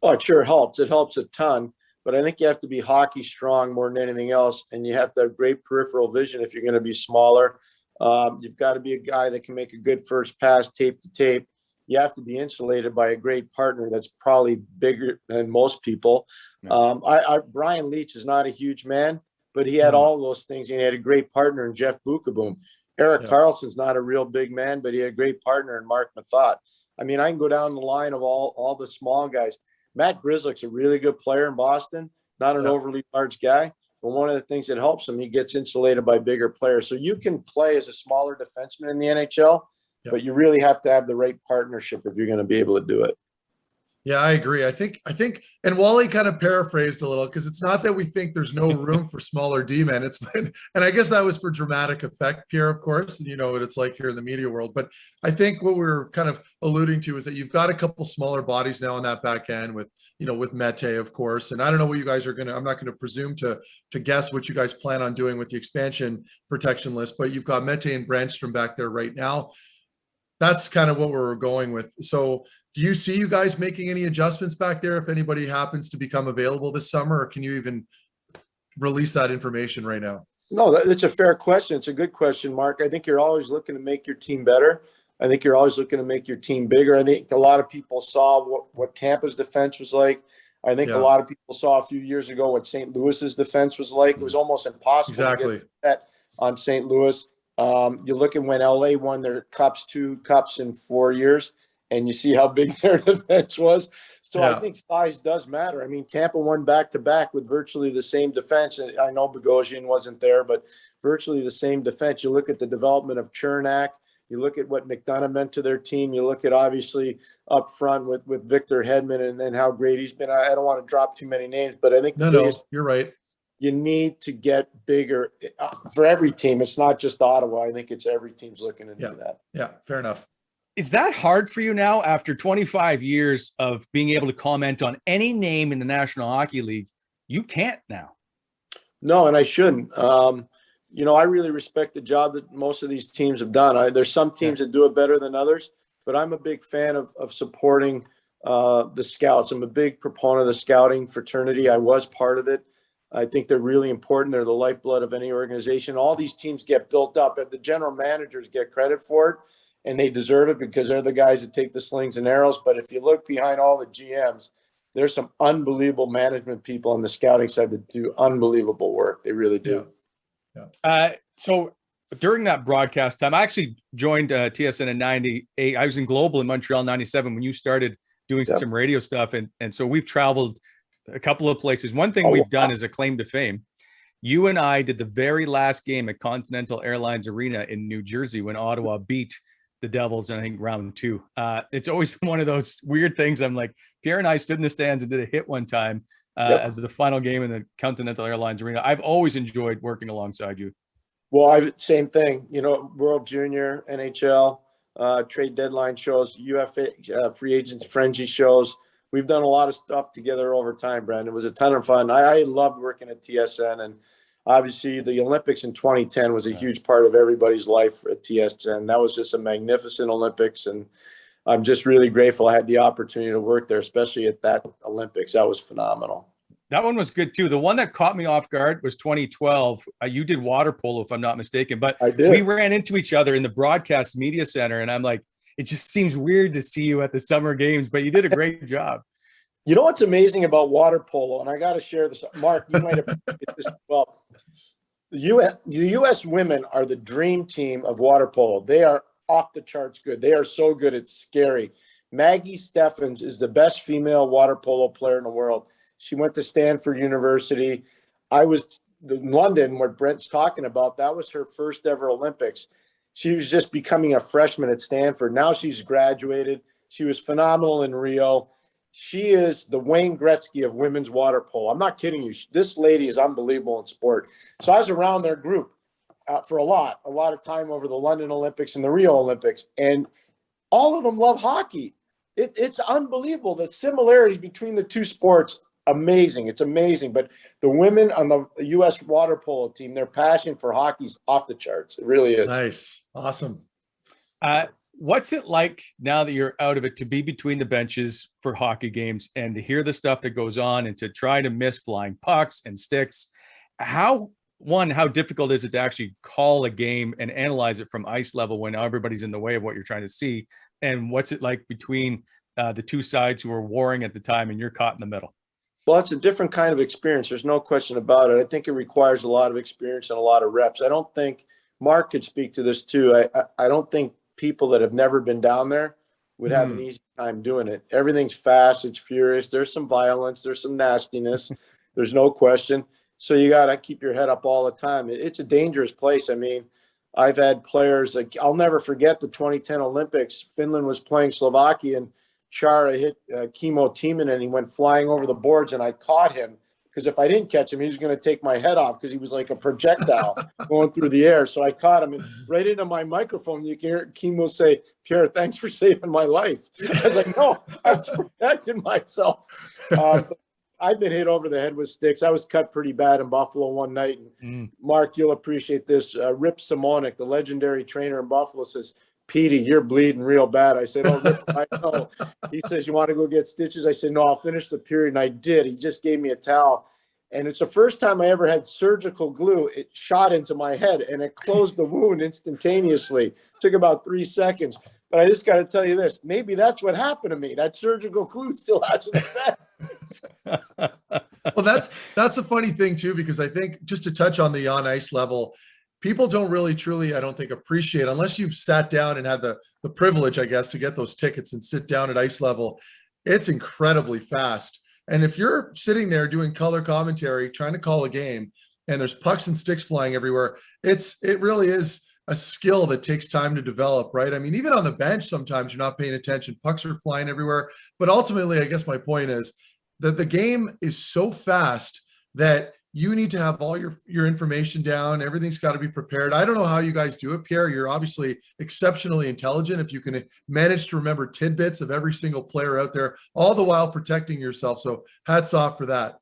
D: Oh, it sure helps. It helps a ton. But I think you have to be hockey strong more than anything else, and you have to have great peripheral vision if you're going to be smaller. You've got to be a guy that can make a good first pass, tape to tape. You have to be insulated by a great partner that's probably bigger than most people. Brian Leach is not a huge man, but he had all those things, and he had a great partner in Jeff Bukaboom. Erik Karlsson's not a real big man, but he had a great partner in Mark Methot. I mean, I can go down the line of all the small guys. Matt Grzelcyk's a really good player in Boston, not an overly large guy, but one of the things that helps him, he gets insulated by bigger players. So you can play as a smaller defenseman in the NHL, but you really have to have the right partnership if you're going to be able to do it.
C: Yeah, I agree. I think, and Wally kind of paraphrased a little, because it's not that we think there's no room for smaller D-men. It's been, and I guess that was for dramatic effect, Pierre, of course, and you know what it's like here in the media world. But I think what we're kind of alluding to is that you've got a couple smaller bodies now on that back end with, you know, with Mete, of course. And I don't know what you guys are going to, I'm not going to presume to guess what you guys plan on doing with the expansion protection list, but you've got Mete and Brandstrom back there right now. That's kind of what we're going with. So do you see you guys making any adjustments back there if anybody happens to become available this summer, or can you even release that information right now?
D: No, that's a fair question. It's a good question, Mark. I think you're always looking to make your team better. I think you're always looking to make your team bigger. I think a lot of people saw what Tampa's defense was like. I think a lot of people saw a few years ago what St. Louis's defense was like. It was almost impossible to get that on St. Louis. You look at when LA won their cups, 2 cups in 4 years, and you see how big their defense was. So I think size does matter. I mean, Tampa won back-to-back with virtually the same defense. And I know Bogosian wasn't there, but virtually the same defense. You look at the development of Chernak. You look at what McDonough meant to their team. You look at, obviously, up front with Victor Hedman and how great he's been. I don't want to drop too many names, but I think
C: you're right.
D: You need to get bigger for every team. It's not just Ottawa. I think it's every team's looking to do that.
C: Yeah, fair enough.
B: Is that hard for you now after 25 years of being able to comment on any name in the National Hockey League? You can't now.
D: No, and I shouldn't. I really respect the job that most of these teams have done. There's some teams that do it better than others, but I'm a big fan of supporting the scouts. I'm a big proponent of the scouting fraternity. I was part of it. I think they're really important. They're the lifeblood of any organization. All these teams get built up, and the general managers get credit for it, and they deserve it because they're the guys that take the slings and arrows. But if you look behind all the GMs, there's some unbelievable management people on the scouting side that do unbelievable work. They really do.
B: So during that broadcast time, I actually joined TSN in 98. I was in Global in Montreal in 97 when you started doing some radio stuff. And so we've traveled a couple of places. One thing we've done is a claim to fame. You and I did the very last game at Continental Airlines Arena in New Jersey when Ottawa beat the Devils in, I think, round 2. It's always been one of those weird things. I'm like, Pierre and I stood in the stands and did a hit one time as the final game in the Continental Airlines Arena. I've always enjoyed working alongside you.
D: Well, same thing, World Junior, NHL, trade deadline shows, UFA, free agents, frenzy shows. We've done a lot of stuff together over time, Brandon. It was a ton of fun. I loved working at TSN, and obviously the Olympics in 2010 was a huge part of everybody's life at TSN. That was just a magnificent Olympics, and I'm just really grateful I had the opportunity to work there, especially at that Olympics. That was phenomenal.
B: That one was good too. The one that caught me off guard was 2012. You did water polo, if I'm not mistaken, but we ran into each other in the broadcast media center, and I'm like, it just seems weird to see you at the summer games, but you did a great job.
D: You know what's amazing about water polo, and I got to share this, Mark, you might have this well. The U.S. women are the dream team of water polo. They are off the charts good. They are so good, it's scary. Maggie Steffens is the best female water polo player in the world. She went to Stanford University. I was in London, where Brent's talking about. That was her first ever Olympics. She was just becoming a freshman at Stanford. Now she's graduated. She was phenomenal in Rio. She is the Wayne Gretzky of women's water polo. I'm not kidding you. This lady is unbelievable in sport. So I was around their group for a lot of time over the London Olympics and the Rio Olympics. And all of them love hockey. It's unbelievable. The similarities between the two sports, amazing. It's amazing. But the women on the U.S. water polo team, their passion for hockey's off the charts. It really is.
C: Nice. Awesome.
B: What's it like now that you're out of it to be between the benches for hockey games and to hear the stuff that goes on and to try to miss flying pucks and sticks? How difficult is it to actually call a game and analyze it from ice level when everybody's in the way of what you're trying to see? And what's it like between the two sides who are warring at the time and you're caught in the middle?
D: Well, it's a different kind of experience. There's no question about it. I think it requires a lot of experience and a lot of reps. I don't think Mark could speak to this too. I don't think people that have never been down there would have an easy time doing it. Everything's fast. It's furious. There's some violence. There's some nastiness. There's no question. So you got to keep your head up all the time. It's a dangerous place. I mean, I've had players like, I'll never forget the 2010 Olympics. Finland was playing Slovakia, and Chara hit Kimmo Timonen, and he went flying over the boards, and I caught him because if I didn't catch him, he was going to take my head off because he was like a projectile going through the air. So I caught him, and right into my microphone, you can hear Kimmo say, "Pierre, thanks for saving my life." I was like, no, I was protecting myself. I've been hit over the head with sticks. I was cut pretty bad in Buffalo one night. And Mark, you'll appreciate this. Rip Simonik, the legendary trainer in Buffalo, says, "Petey, you're bleeding real bad." I said, "Oh, Rip, I know." He says, "You want to go get stitches?" I said, "No, I'll finish the period." And I did. He just gave me a towel. And it's the first time I ever had surgical glue. It shot into my head and it closed the wound instantaneously. It took about 3 seconds. But I just got to tell you this. Maybe that's what happened to me. That surgical glue still has an effect.
C: Well, that's a funny thing too, because I think just to touch on the on ice level, people don't really truly, I don't think, appreciate, unless you've sat down and had the privilege, I guess, to get those tickets and sit down at ice level. It's incredibly fast. And if you're sitting there doing color commentary, trying to call a game, and there's pucks and sticks flying everywhere, it really is a skill that takes time to develop, right? I mean, even on the bench, sometimes you're not paying attention. Pucks are flying everywhere. But ultimately, I guess my point is that the game is so fast that you need to have all your information down. Everything's got to be prepared. I don't know how you guys do it, Pierre. You're obviously exceptionally intelligent if you can manage to remember tidbits of every single player out there, all the while protecting yourself. So hats off for that.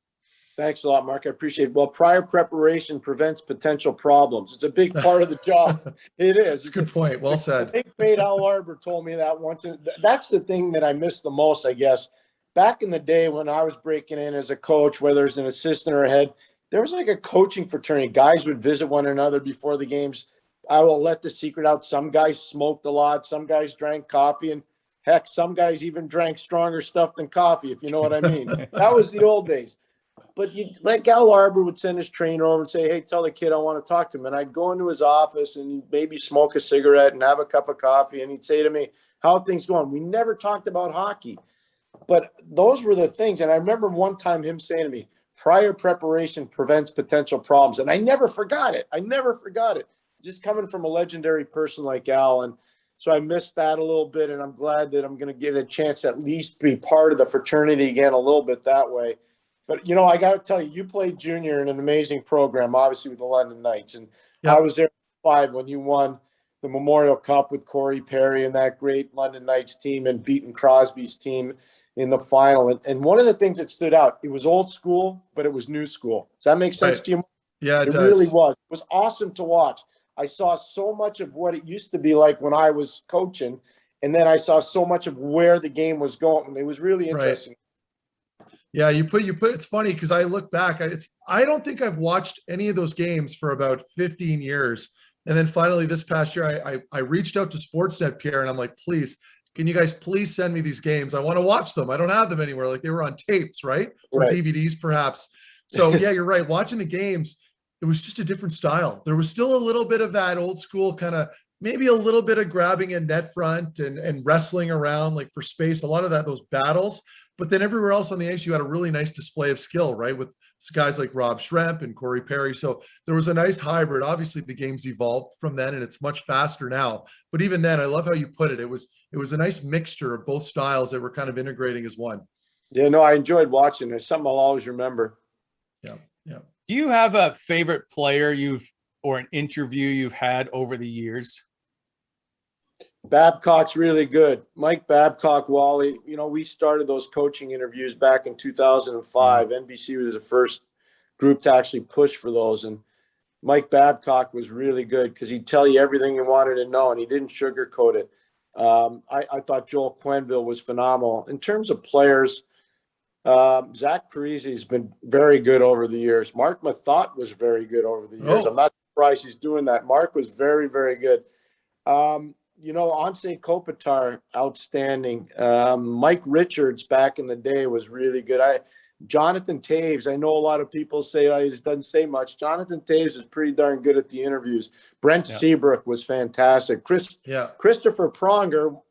D: Thanks a lot, Mark. I appreciate it. Well, prior preparation prevents potential problems. It's a big part of the job. It is.
C: That's a good point. Well said.
D: Big Fate Al Arbor told me that once. And that's the thing that I miss the most, I guess. Back in the day when I was breaking in as a coach, whether it's an assistant or a head, there was like a coaching fraternity. Guys would visit one another before the games. I will let the secret out. Some guys smoked a lot. Some guys drank coffee. And heck, some guys even drank stronger stuff than coffee, if you know what I mean. That was the old days. But like Al Arbor would send his trainer over and say, hey, tell the kid I want to talk to him. And I'd go into his office and maybe smoke a cigarette and have a cup of coffee. And he'd say to me, how are things going? We never talked about hockey. But those were the things. And I remember one time him saying to me, prior preparation prevents potential problems. And I never forgot it. Just coming from a legendary person like Al. And so I missed that a little bit. And I'm glad that I'm going to get a chance to at least be part of the fraternity again a little bit that way. But, I got to tell you, you played junior in an amazing program, obviously with the London Knights. And I was there 5 when you won the Memorial Cup with Corey Perry and that great London Knights team and beating Crosby's team in the final. And one of the things that stood out, it was old school, but it was new school. Does that make sense to you?
C: Yeah, it does.
D: Really was. It was awesome to watch. I saw so much of what it used to be like when I was coaching. And then I saw so much of where the game was going. It was really interesting.
C: Right. Yeah, you put it's funny because I look back, I don't think I've watched any of those games for about 15 years. And then finally this past year, I reached out to Sportsnet, Pierre, and I'm like, please, can you guys please send me these games? I want to watch them. I don't have them anywhere. Like they were on tapes, right? Or DVDs perhaps. So yeah, you're right. Watching the games, it was just a different style. There was still a little bit of that old school kind of, maybe a little bit of grabbing a net front and wrestling around like for space, a lot of those battles. But then everywhere else on the ice, you had a really nice display of skill, right? With guys like Rob Schremp and Corey Perry. So there was a nice hybrid. Obviously, the game's evolved from then, and it's much faster now. But even then, I love how you put it. It was a nice mixture of both styles that were kind of integrating as one.
D: Yeah, no, I enjoyed watching. It's something I'll always remember.
C: Yeah.
B: Do you have a favorite player or an interview you've had over the years?
D: Babcock's really good. Mike Babcock, Wally, we started those coaching interviews back in 2005. NBC was the first group to actually push for those. And Mike Babcock was really good because he'd tell you everything you wanted to know and he didn't sugarcoat it. I thought Joel Quenneville was phenomenal. In terms of players, Zach Parise has been very good over the years. Mark Methot was very good over the years. I'm not surprised he's doing that. Mark was very, very good. Ansei Kopitar, outstanding. Mike Richards back in the day was really good. Jonathan Taves, I know a lot of people say he just doesn't say much. Jonathan Taves is pretty darn good at the interviews. Brent Seabrook was fantastic. Christopher Pronger,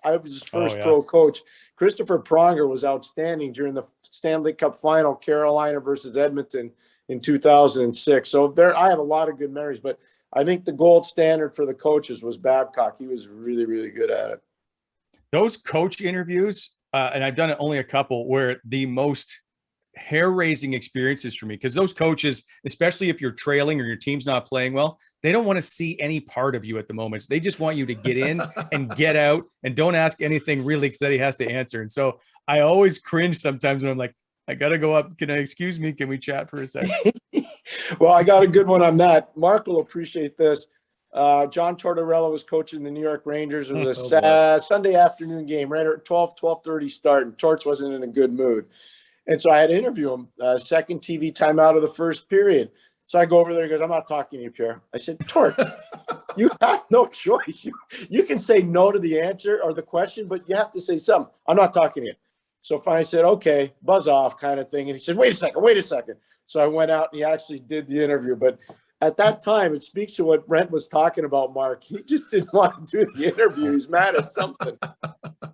D: I was his first pro coach. Christopher Pronger was outstanding during the Stanley Cup final, Carolina versus Edmonton in 2006. So I have a lot of good memories, but I think the gold standard for the coaches was Babcock. He was really, really good at it.
B: Those coach interviews, and I've done it only a couple, were the most hair-raising experiences for me because those coaches, especially if you're trailing or your team's not playing well, they don't want to see any part of you at the moment. So they just want you to get in and get out and don't ask anything really because then he has to answer. And so I always cringe sometimes when I'm like, I got to go up. Excuse me? Can we chat for a second?
D: Well, I got a good one on that. Mark will appreciate this. John Tortorella was coaching the New York Rangers. It was a Sunday afternoon game, right at 12:30 start, and Torts wasn't in a good mood. And so I had to interview him, second TV timeout of the first period. So I go over there. He goes, I'm not talking to you, Pierre. I said, Torts, you have no choice. You can say no to the answer or the question, but you have to say something. I'm not talking to you. So finally I said, okay, buzz off kind of thing. And he said, wait a second. So I went out and he actually did the interview. But at that time, it speaks to what Brent was talking about, Mark. He just didn't want to do the interview. He's mad at something.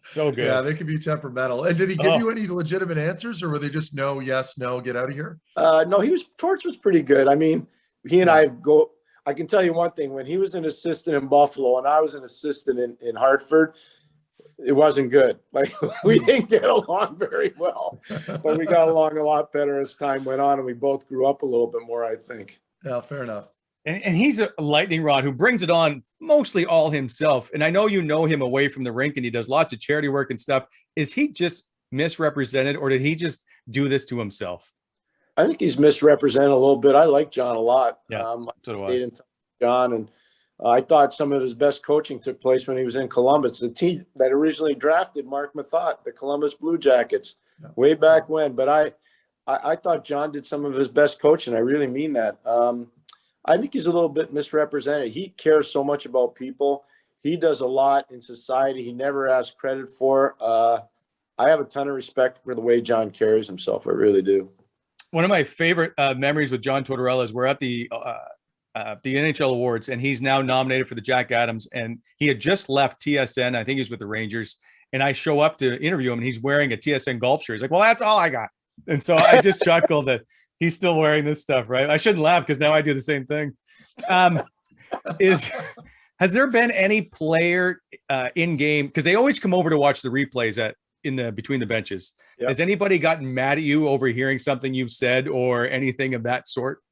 B: So good.
C: Yeah, they can be temperamental. And did he give you any legitimate answers or were they just no, yes, no, get out of here?
D: No, Torch was pretty good. I mean, he and I can tell you one thing. When he was an assistant in Buffalo and I was an assistant in Hartford, it wasn't good. Like we didn't get along very well, but we got along a lot better as time went on and we both grew up a little bit more, I think.
C: Yeah, fair enough.
B: And he's a lightning rod who brings it on mostly all himself. And I know you know him away from the rink and he does lots of charity work and stuff. Is he just misrepresented or did he just do this to himself?
D: I think he's misrepresented a little bit. I like John a lot.
B: Yeah, so do I.
D: I stayed in touch with John, and I thought some of his best coaching took place when he was in Columbus. The team that originally drafted Mark Methot, the Columbus Blue Jackets, way back when. But I thought John did some of his best coaching. I really mean that. I think he's a little bit misrepresented. He cares so much about people. He does a lot in society. He never asks credit for. I have a ton of respect for the way John carries himself. I really do.
B: One of my favorite memories with John Tortorella is we're at the NHL Awards, and he's now nominated for the Jack Adams, and he had just left TSN. I think he was with the Rangers, and I show up to interview him, and he's wearing a TSN golf shirt. He's like, well, that's all I got. And so I just chuckled that he's still wearing this stuff, right? I shouldn't laugh because now I do the same thing. Has there been any player in game, because they always come over to watch the replays between the benches? Yep. Has anybody gotten mad at you over hearing something you've said or anything of that sort?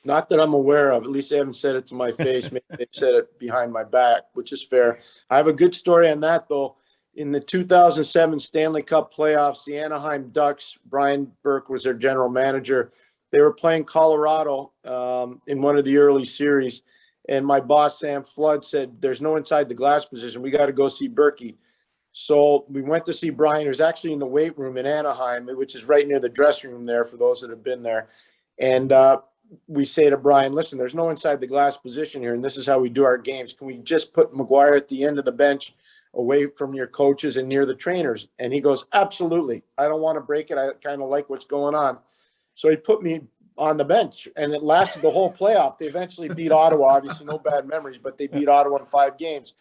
D: Not that I'm aware of. At least they haven't said it to my face. Maybe they've said it behind my back, which is fair. I have a good story on that, though. In the 2007 Stanley Cup playoffs, the Anaheim Ducks, Brian Burke was their general manager. They were playing Colorado in one of the early series. And my boss, Sam Flood, said, there's no inside the glass position. We got to go see Berkey. So we went to see Brian, who's actually in the weight room in Anaheim, which is right near the dressing room there for those that have been there. And we say to Brian, listen, there's no inside the glass position here, and this is how we do our games. Can we just put Mcguire at the end of the bench away from your coaches and near the trainers? And he goes, absolutely. I don't want to break it. I kind of like what's going on. So he put me on the bench, and it lasted the whole playoff. They eventually beat Ottawa. Obviously, no bad memories, but they beat Ottawa in 5 games.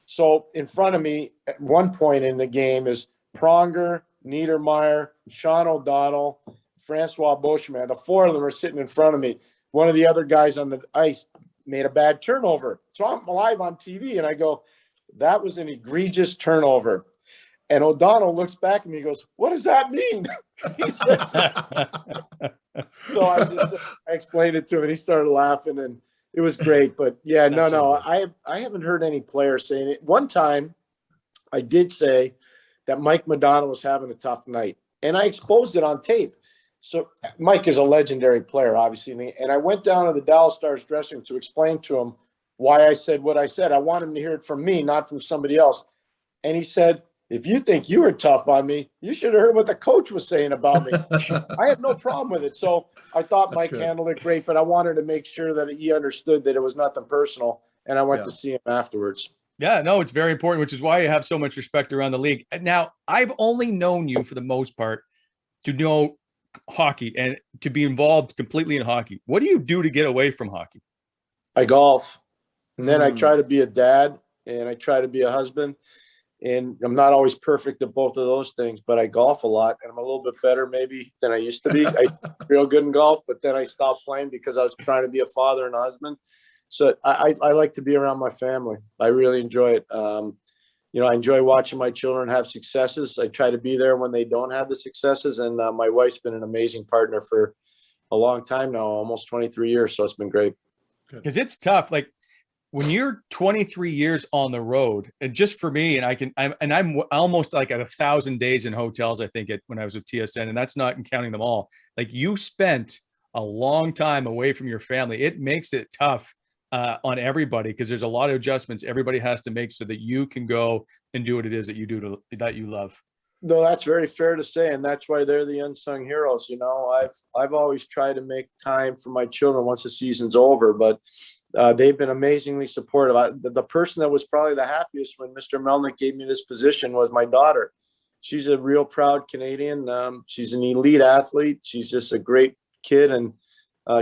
D: So in front of me at one point in the game is Pronger, Niedermeyer, Sean O'Donnell, Francois Beauchemin. The 4 of them are sitting in front of me. One of the other guys on the ice made a bad turnover. So I'm live on TV, and I go, that was an egregious turnover. And O'Donnell looks back at me and goes, what does that mean? So I explained it to him, and he started laughing, and it was great. But yeah, I haven't heard any players saying it. One time I did say that Mike Madonna was having a tough night, and I exposed it on tape. So Mike is a legendary player, obviously. And I went down to the Dallas Stars dressing room to explain to him why I said what I said. I want him to hear it from me, not from somebody else. And he said, if you think you were tough on me, you should have heard what the coach was saying about me. I have no problem with it. So I thought Mike handled it great, but I wanted to make sure that he understood that it was nothing personal. And I went to see him afterwards.
B: Yeah, no, it's very important, which is why you have so much respect around the league. Now, I've only known you for the most part to know hockey and to be involved completely in hockey. What do you do to get away from hockey?
D: I golf. And then I try to be a dad, and I try to be a husband. And I'm not always perfect at both of those things, but I golf a lot, and I'm a little bit better maybe than I used to be. I'm real good in golf, but then I stopped playing because I was trying to be a father and a husband. So I like to be around my family. I really enjoy it. I enjoy watching my children have successes. I try to be there when they don't have the successes. And my wife's been an amazing partner for a long time now, almost 23 years. So it's been great.
B: Because it's tough. Like when you're 23 years on the road, and just for me, I'm almost like at 1,000 days in hotels, I think when I was with TSN, and that's not counting them all. Like you spent a long time away from your family. It makes it tough on everybody because there's a lot of adjustments everybody has to make so that you can go and do what it is that you do that you love.
D: No, that's very fair to say, and that's why they're the unsung heroes. I've always tried to make time for my children once the season's over, but they've been amazingly supportive. The person that was probably the happiest when Mr. Melnick gave me this position was my daughter. She's a real proud Canadian. She's an elite athlete. She's just a great kid, and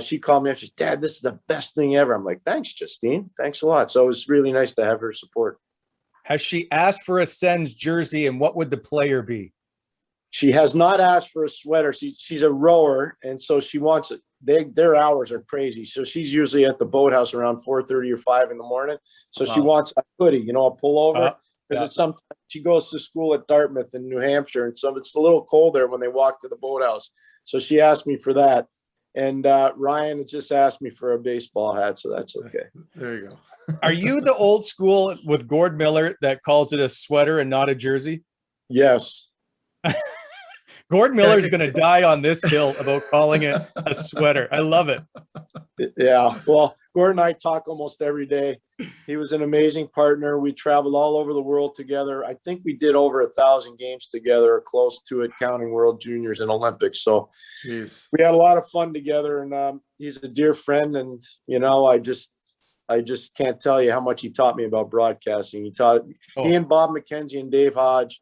D: she called me up. She said, Dad, this is the best thing ever. I'm like, thanks, Justine. Thanks a lot. So it was really nice to have her support.
B: Has she asked for a Sens jersey, and what would the player be?
D: She has not asked for a sweater. She's a rower, and so she wants it. Their hours are crazy. So she's usually at the boathouse around 4:30 or 5 in the morning. So She wants a hoodie, a pullover. Because sometimes she goes to school at Dartmouth in New Hampshire, and so it's a little cold there when they walk to the boathouse. So she asked me for that. And Ryan has just asked me for a baseball hat, so that's okay.
C: There you go.
B: Are you the old school with Gord Miller that calls it a sweater and not a jersey?
D: Yes.
B: Gord Miller's going to die on this hill about calling it a sweater. I love it.
D: Yeah. Well, Gord and I talk almost every day. He was an amazing partner. We traveled all over the world together. I think we did over 1,000 games together, or close to it, counting World Juniors and Olympics. So
C: Jeez.
D: we had a lot of fun together, and he's a dear friend. And, you know, I just can't tell you how much he taught me about broadcasting. He and Bob McKenzie and Dave Hodge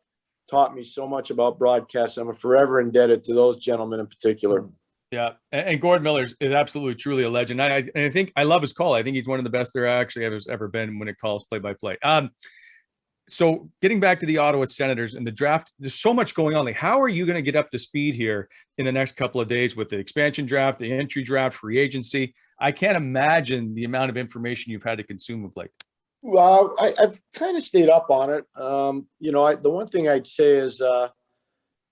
D: taught me so much about broadcasting. I'm forever indebted to those gentlemen in particular.
B: Yeah, and Gord Miller is absolutely, truly a legend. I think I love his call. I think he's one of the best there actually has ever been when it calls play-by-play. So getting back to the Ottawa Senators and the draft, there's so much going on. Like, how are you going to get up to speed here in the next couple of days with the expansion draft, the entry draft, free agency? I can't imagine the amount of information you've had to consume of late.
D: Well, I've kind of stayed up on it. You know, the one thing I'd say is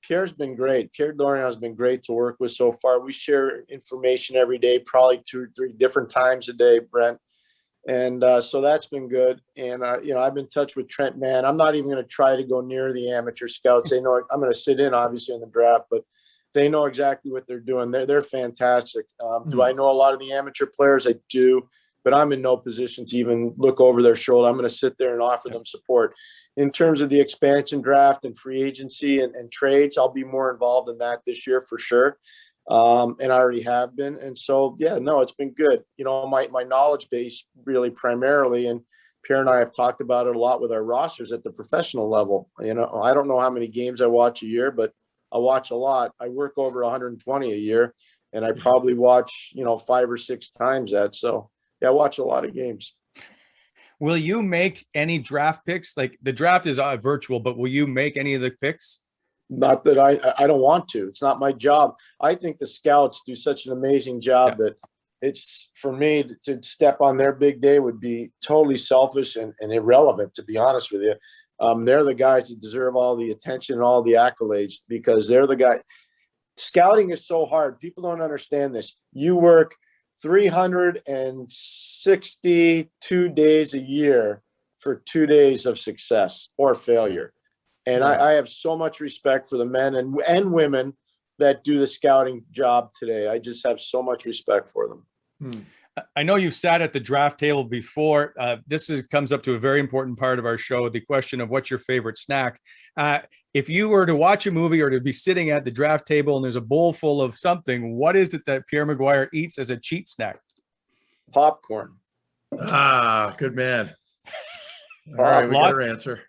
D: Pierre's been great. Pierre Dorion has been great to work with so far. We share information every day, probably 2 or 3 different times a day, Brent. And so that's been good. And, you know, I've been in touch with Trent Mann. I'm not even going to try to go near the amateur scouts. They know I'm going to sit in, obviously, in the draft, but they know exactly what they're doing. They're fantastic. Do I know a lot of the amateur players? I do, but I'm in no position to even look over their shoulder. I'm going to sit there and offer them support. In terms of the expansion draft and free agency and trades, I'll be more involved in that this year for sure. And I already have been. And so, yeah, no, it's been good. You know, my knowledge base really primarily, and Pierre and I have talked about it a lot with our rosters at the professional level. You know, I don't know how many games I watch a year, but I watch a lot. I work over 120 a year, and I probably watch, you know, 5 or 6 times that. So yeah, I watch a lot of games.
B: Will you make any draft picks? Like, the draft is virtual, but will you make any of the picks?
D: Not that I don't want to. It's not my job. I think the scouts do such an amazing job that it's, for me to step on their big day would be totally selfish and irrelevant, to be honest with you. They're the guys that deserve all the attention and all the accolades, because they're the guy. Scouting is so hard. People don't understand this. You work 362 days a year for 2 days of success or failure. And I have so much respect for the men and women that do the scouting job today. I just have so much respect for them.
B: I know you've sat at the draft table before. This comes up to a very important part of our show, the question of what's your favorite snack. If you were to watch a movie or to be sitting at the draft table and there's a bowl full of something, what is it that Pierre Mcguire eats as a cheat snack?
D: Popcorn.
C: Good man. All right, we got our answer.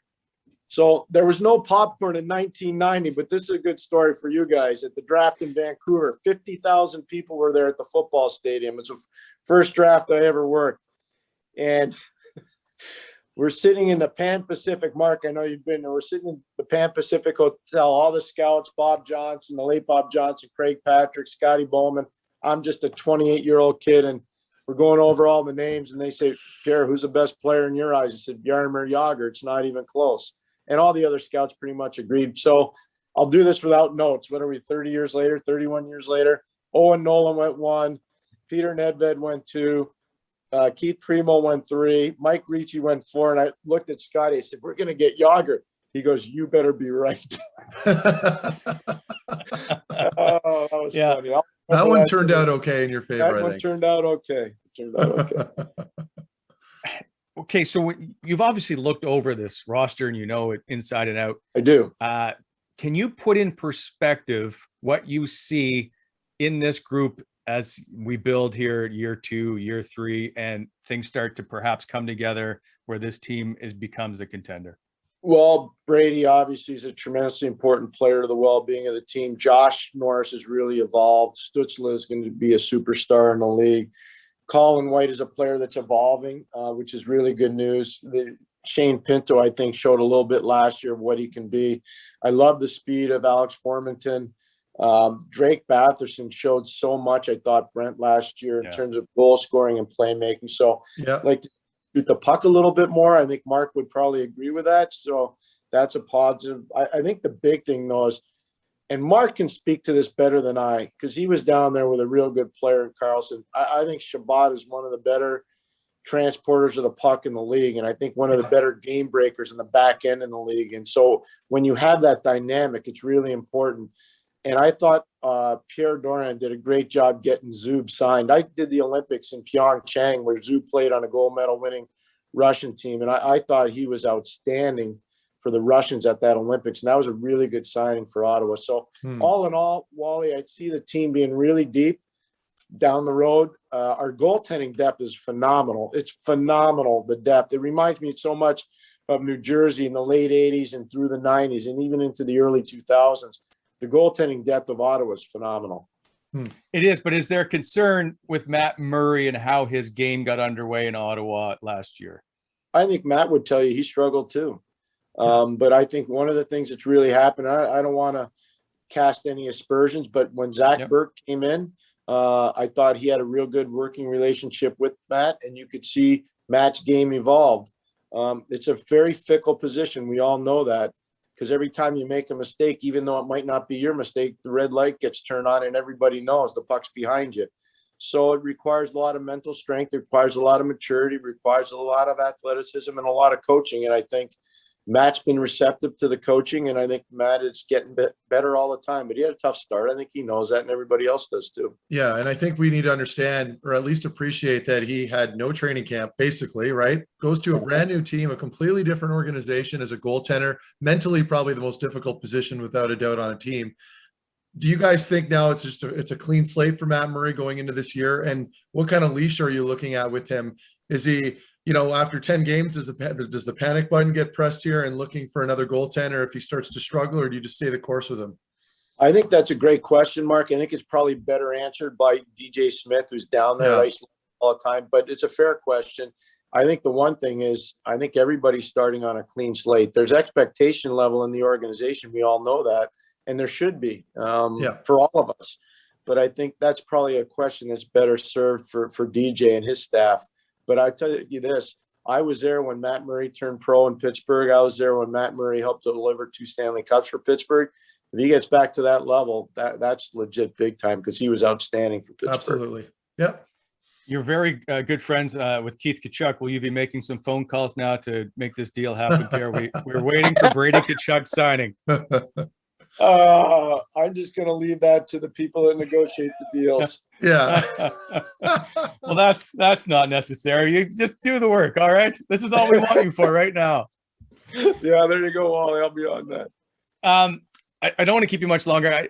D: So there was no popcorn in 1990, but this is a good story for you guys. At the draft in Vancouver, 50,000 people were there at the football stadium. It's the first draft I ever worked. And we're sitting in the Pan Pacific. Mark, I know you've been there. We're sitting in the Pan Pacific Hotel, all the scouts, Bob Johnson, the late Bob Johnson, Craig Patrick, Scotty Bowman. I'm just a 28-year-old kid, and we're going over all the names. And they say, Pierre, who's the best player in your eyes? I said, Jaromir Jagr. It's not even close. And all the other scouts pretty much agreed. So I'll do this without notes. What are we, 30 years later, 31 years later? Owen Nolan went 1. Peter Nedved went 2. Keith Primo went 3. Mike Ricci went 4. And I looked at Scotty. I said, we're going to get Jagr. He goes, you better be right.
C: That
D: was funny.
C: That one turned out okay in your favor,
D: That one turned out okay.
B: Okay, so you've obviously looked over this roster and you know it inside and out.
D: I do.
B: Can you put in perspective what you see in this group as we build here year 2, year 3, and things start to perhaps come together where this team becomes a contender?
D: Well, Brady obviously is a tremendously important player to the well-being of the team. Josh Norris has really evolved. Stutzla is going to be a superstar in the league. Colin White is a player that's evolving, which is really good news. Shane Pinto, I think, showed a little bit last year of what he can be. I love the speed of Alex Formanton. Drake Batherson showed so much, I thought, Brent, last year in terms of goal scoring and playmaking. So I'd like to shoot the puck a little bit more. I think Mark would probably agree with that. So that's a positive. I think the big thing, though, is, and Mark can speak to this better than I, because he was down there with a real good player in Carlson. I think Shabbat is one of the better transporters of the puck in the league, and I think one of the better game breakers in the back end in the league. And so when you have that dynamic, it's really important. And I thought Pierre Dorian did a great job getting Zub signed. I did the Olympics in Pyeongchang where Zub played on a gold medal winning Russian team. And I thought he was outstanding for the Russians at that Olympics. And that was a really good signing for Ottawa. So all in all, Wally, I see the team being really deep down the road. Our goaltending depth is phenomenal. It's phenomenal, the depth. It reminds me so much of New Jersey in the late 80s and through the 90s and even into the early 2000s. The goaltending depth of Ottawa is phenomenal.
B: It is, but is there concern with Matt Murray and how his game got underway in Ottawa last year?
D: I think Matt would tell you he struggled too. But I think one of the things that's really happened, I don't want to cast any aspersions, but when Zach Burke came in, I thought he had a real good working relationship with Matt, and you could see Matt's game evolve. It's a very fickle position. We all know that. Because every time you make a mistake, even though it might not be your mistake, the red light gets turned on and everybody knows the puck's behind you. So it requires a lot of mental strength. It requires a lot of maturity, requires a lot of athleticism and a lot of coaching. And I think Matt's been receptive to the coaching, and I think Matt is getting better all the time. But he had a tough start. I think he knows that, and everybody else does too.
C: Yeah, and I think we need to understand, or at least appreciate, that he had no training camp, basically, right? Goes to a brand new team, a completely different organization as a goaltender, mentally probably the most difficult position without a doubt on a team. Do you guys think now it's just it's a clean slate for Matt Murray going into this year? And what kind of leash are you looking at with him? Is he, after 10 games, does the panic button get pressed here and looking for another goaltender if he starts to struggle, or do you just stay the course with him?
D: I think that's a great question, Mark. I think it's probably better answered by DJ Smith, who's down there all the time, but it's a fair question. I think the one thing is, I think everybody's starting on a clean slate. There's expectation level in the organization. We all know that, and there should be for all of us. But I think that's probably a question that's better served for DJ and his staff. But I tell you this, I was there when Matt Murray turned pro in Pittsburgh. I was there when Matt Murray helped deliver 2 Stanley Cups for Pittsburgh. If he gets back to that level, that's legit big time, because he was outstanding for Pittsburgh.
C: Absolutely. Yep.
B: You're very good friends with Keith Tkachuk. Will you be making some phone calls now to make this deal happen, Pierre? We're waiting for Brady Tkachuk signing.
D: I'm just going to leave that to the people that negotiate the deals.
C: Yeah.
B: Well, that's not necessary. You just do the work. All right. This is all we want you for right now.
D: Yeah, there you go, Wally. I'll be on that.
B: I don't want to keep you much longer.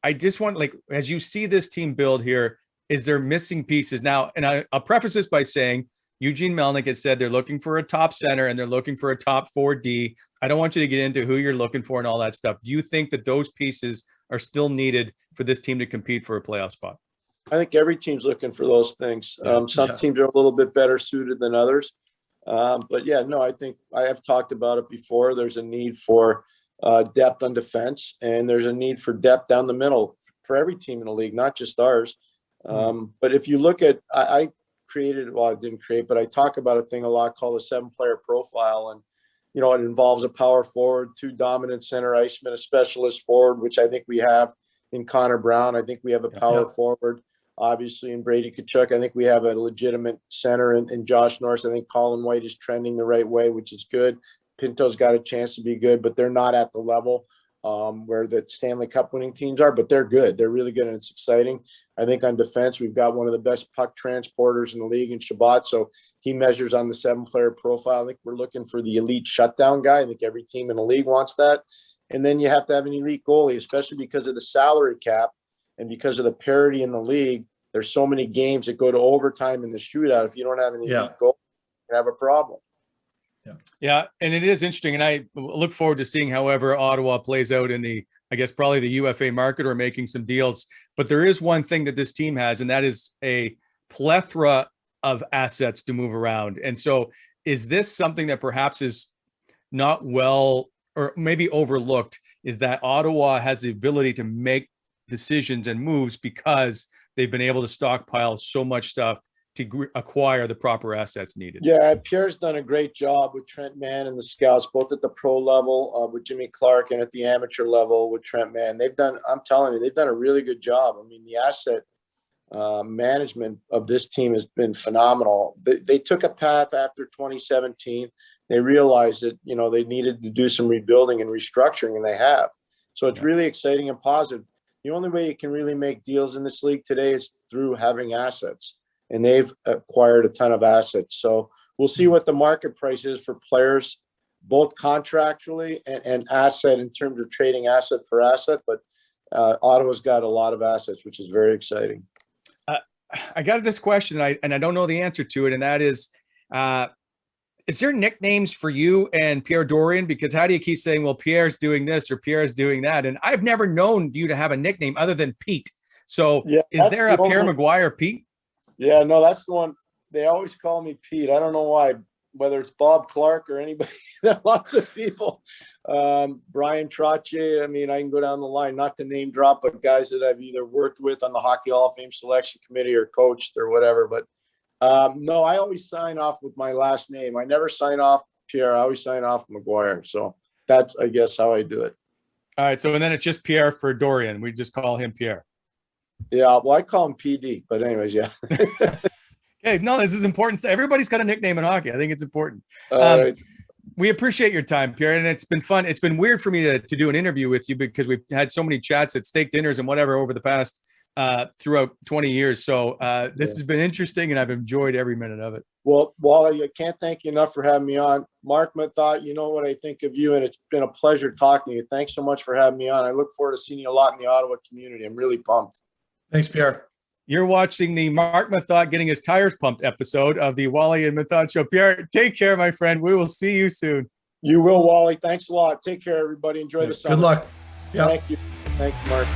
B: I just want, as you see this team build here, is there missing pieces now? And I'll preface this by saying Eugene Melnyk had said they're looking for a top center and they're looking for a top 4D. I don't want you to get into who you're looking for and all that stuff. Do you think that those pieces are still needed for this team to compete for a playoff spot?
D: I think every team's looking for those things. Some teams are a little bit better suited than others. But I think I have talked about it before. There's a need for depth on defense, and there's a need for depth down the middle for every team in the league, not just ours. But if you look at, I didn't create, but I talk about a thing a lot called a 7-player profile. And, it involves a power forward, 2 dominant center icemen, a specialist forward, which I think we have in Connor Brown. I think we have a power forward, obviously, in Brady Tkachuk. I think we have a legitimate center in Josh Norris. I think Colin White is trending the right way, which is good. Pinto's got a chance to be good, but they're not at the level where the Stanley Cup winning teams are, but they're good. They're really good, and it's exciting. I think on defense, we've got one of the best puck transporters in the league in Shabbat, so he measures on the 7-player profile. I think we're looking for the elite shutdown guy. I think every team in the league wants that. And then you have to have an elite goalie, especially because of the salary cap and because of the parity in the league. There's so many games that go to overtime in the shootout. If you don't have an elite goalie, you have a problem.
B: Yeah, and it is interesting, and I look forward to seeing however Ottawa plays out in the, I guess, probably the UFA market or making some deals. But there is one thing that this team has, and that is a plethora of assets to move around. And so is this something that perhaps is not well or maybe overlooked, is that Ottawa has the ability to make decisions and moves because they've been able to stockpile so much stuff to acquire the proper assets needed?
D: Yeah, Pierre's done a great job with Trent Mann and the scouts, both at the pro level with Jimmy Clark and at the amateur level with Trent Mann. I'm telling you, they've done a really good job. I mean, the asset management of this team has been phenomenal. They took a path after 2017. They realized that, they needed to do some rebuilding and restructuring, and they have. So it's really exciting and positive. The only way you can really make deals in this league today is through having assets, and they've acquired a ton of assets. So we'll see what the market price is for players, both contractually and asset in terms of trading asset for asset. But Ottawa's got a lot of assets, which is very exciting.
B: I got this question, and I don't know the answer to it, and that is there nicknames for you and Pierre Dorion? Because how do you keep saying, well, Pierre's doing this or Pierre's doing that? And I've never known you to have a nickname other than Pete. So is there a Pierre Mcguire Pete?
D: Yeah, no, that's the one. They always call me Pete. I don't know why, whether it's Bob Clark or anybody. Lots of people. Brian Trottier. I mean, I can go down the line, not to name drop, but guys that I've either worked with on the Hockey Hall of Fame selection committee or coached or whatever. But no, I always sign off with my last name. I never sign off Pierre. I always sign off Mcguire. So that's, I guess, how I do it.
B: All right. So, and then it's just Pierre for Dorion. We just call him Pierre.
D: Yeah. Well, I call him PD, but anyways, yeah.
B: Okay. No, this is important. Everybody's got a nickname in hockey. I think it's important.
D: Right.
B: We appreciate your time, Pierre, and it's been fun. It's been weird for me to do an interview with you because we've had so many chats at steak dinners and whatever over the past throughout 20 years. So this has been interesting, and I've enjoyed every minute of it.
D: Well, Wally, I can't thank you enough for having me on. Mark Methot, you know what I think of you, and it's been a pleasure talking to you. Thanks so much for having me on. I look forward to seeing you a lot in the Ottawa community. I'm really pumped.
C: Thanks, Pierre.
B: You're watching the Mark Methot getting his tires pumped episode of the Wally and Methot Show. Pierre, take care, my friend. We will see you soon.
D: You will, Wally. Thanks a lot. Take care, everybody. Enjoy the summer.
C: Good luck.
D: Yeah. Thank you. Thank you, Mark.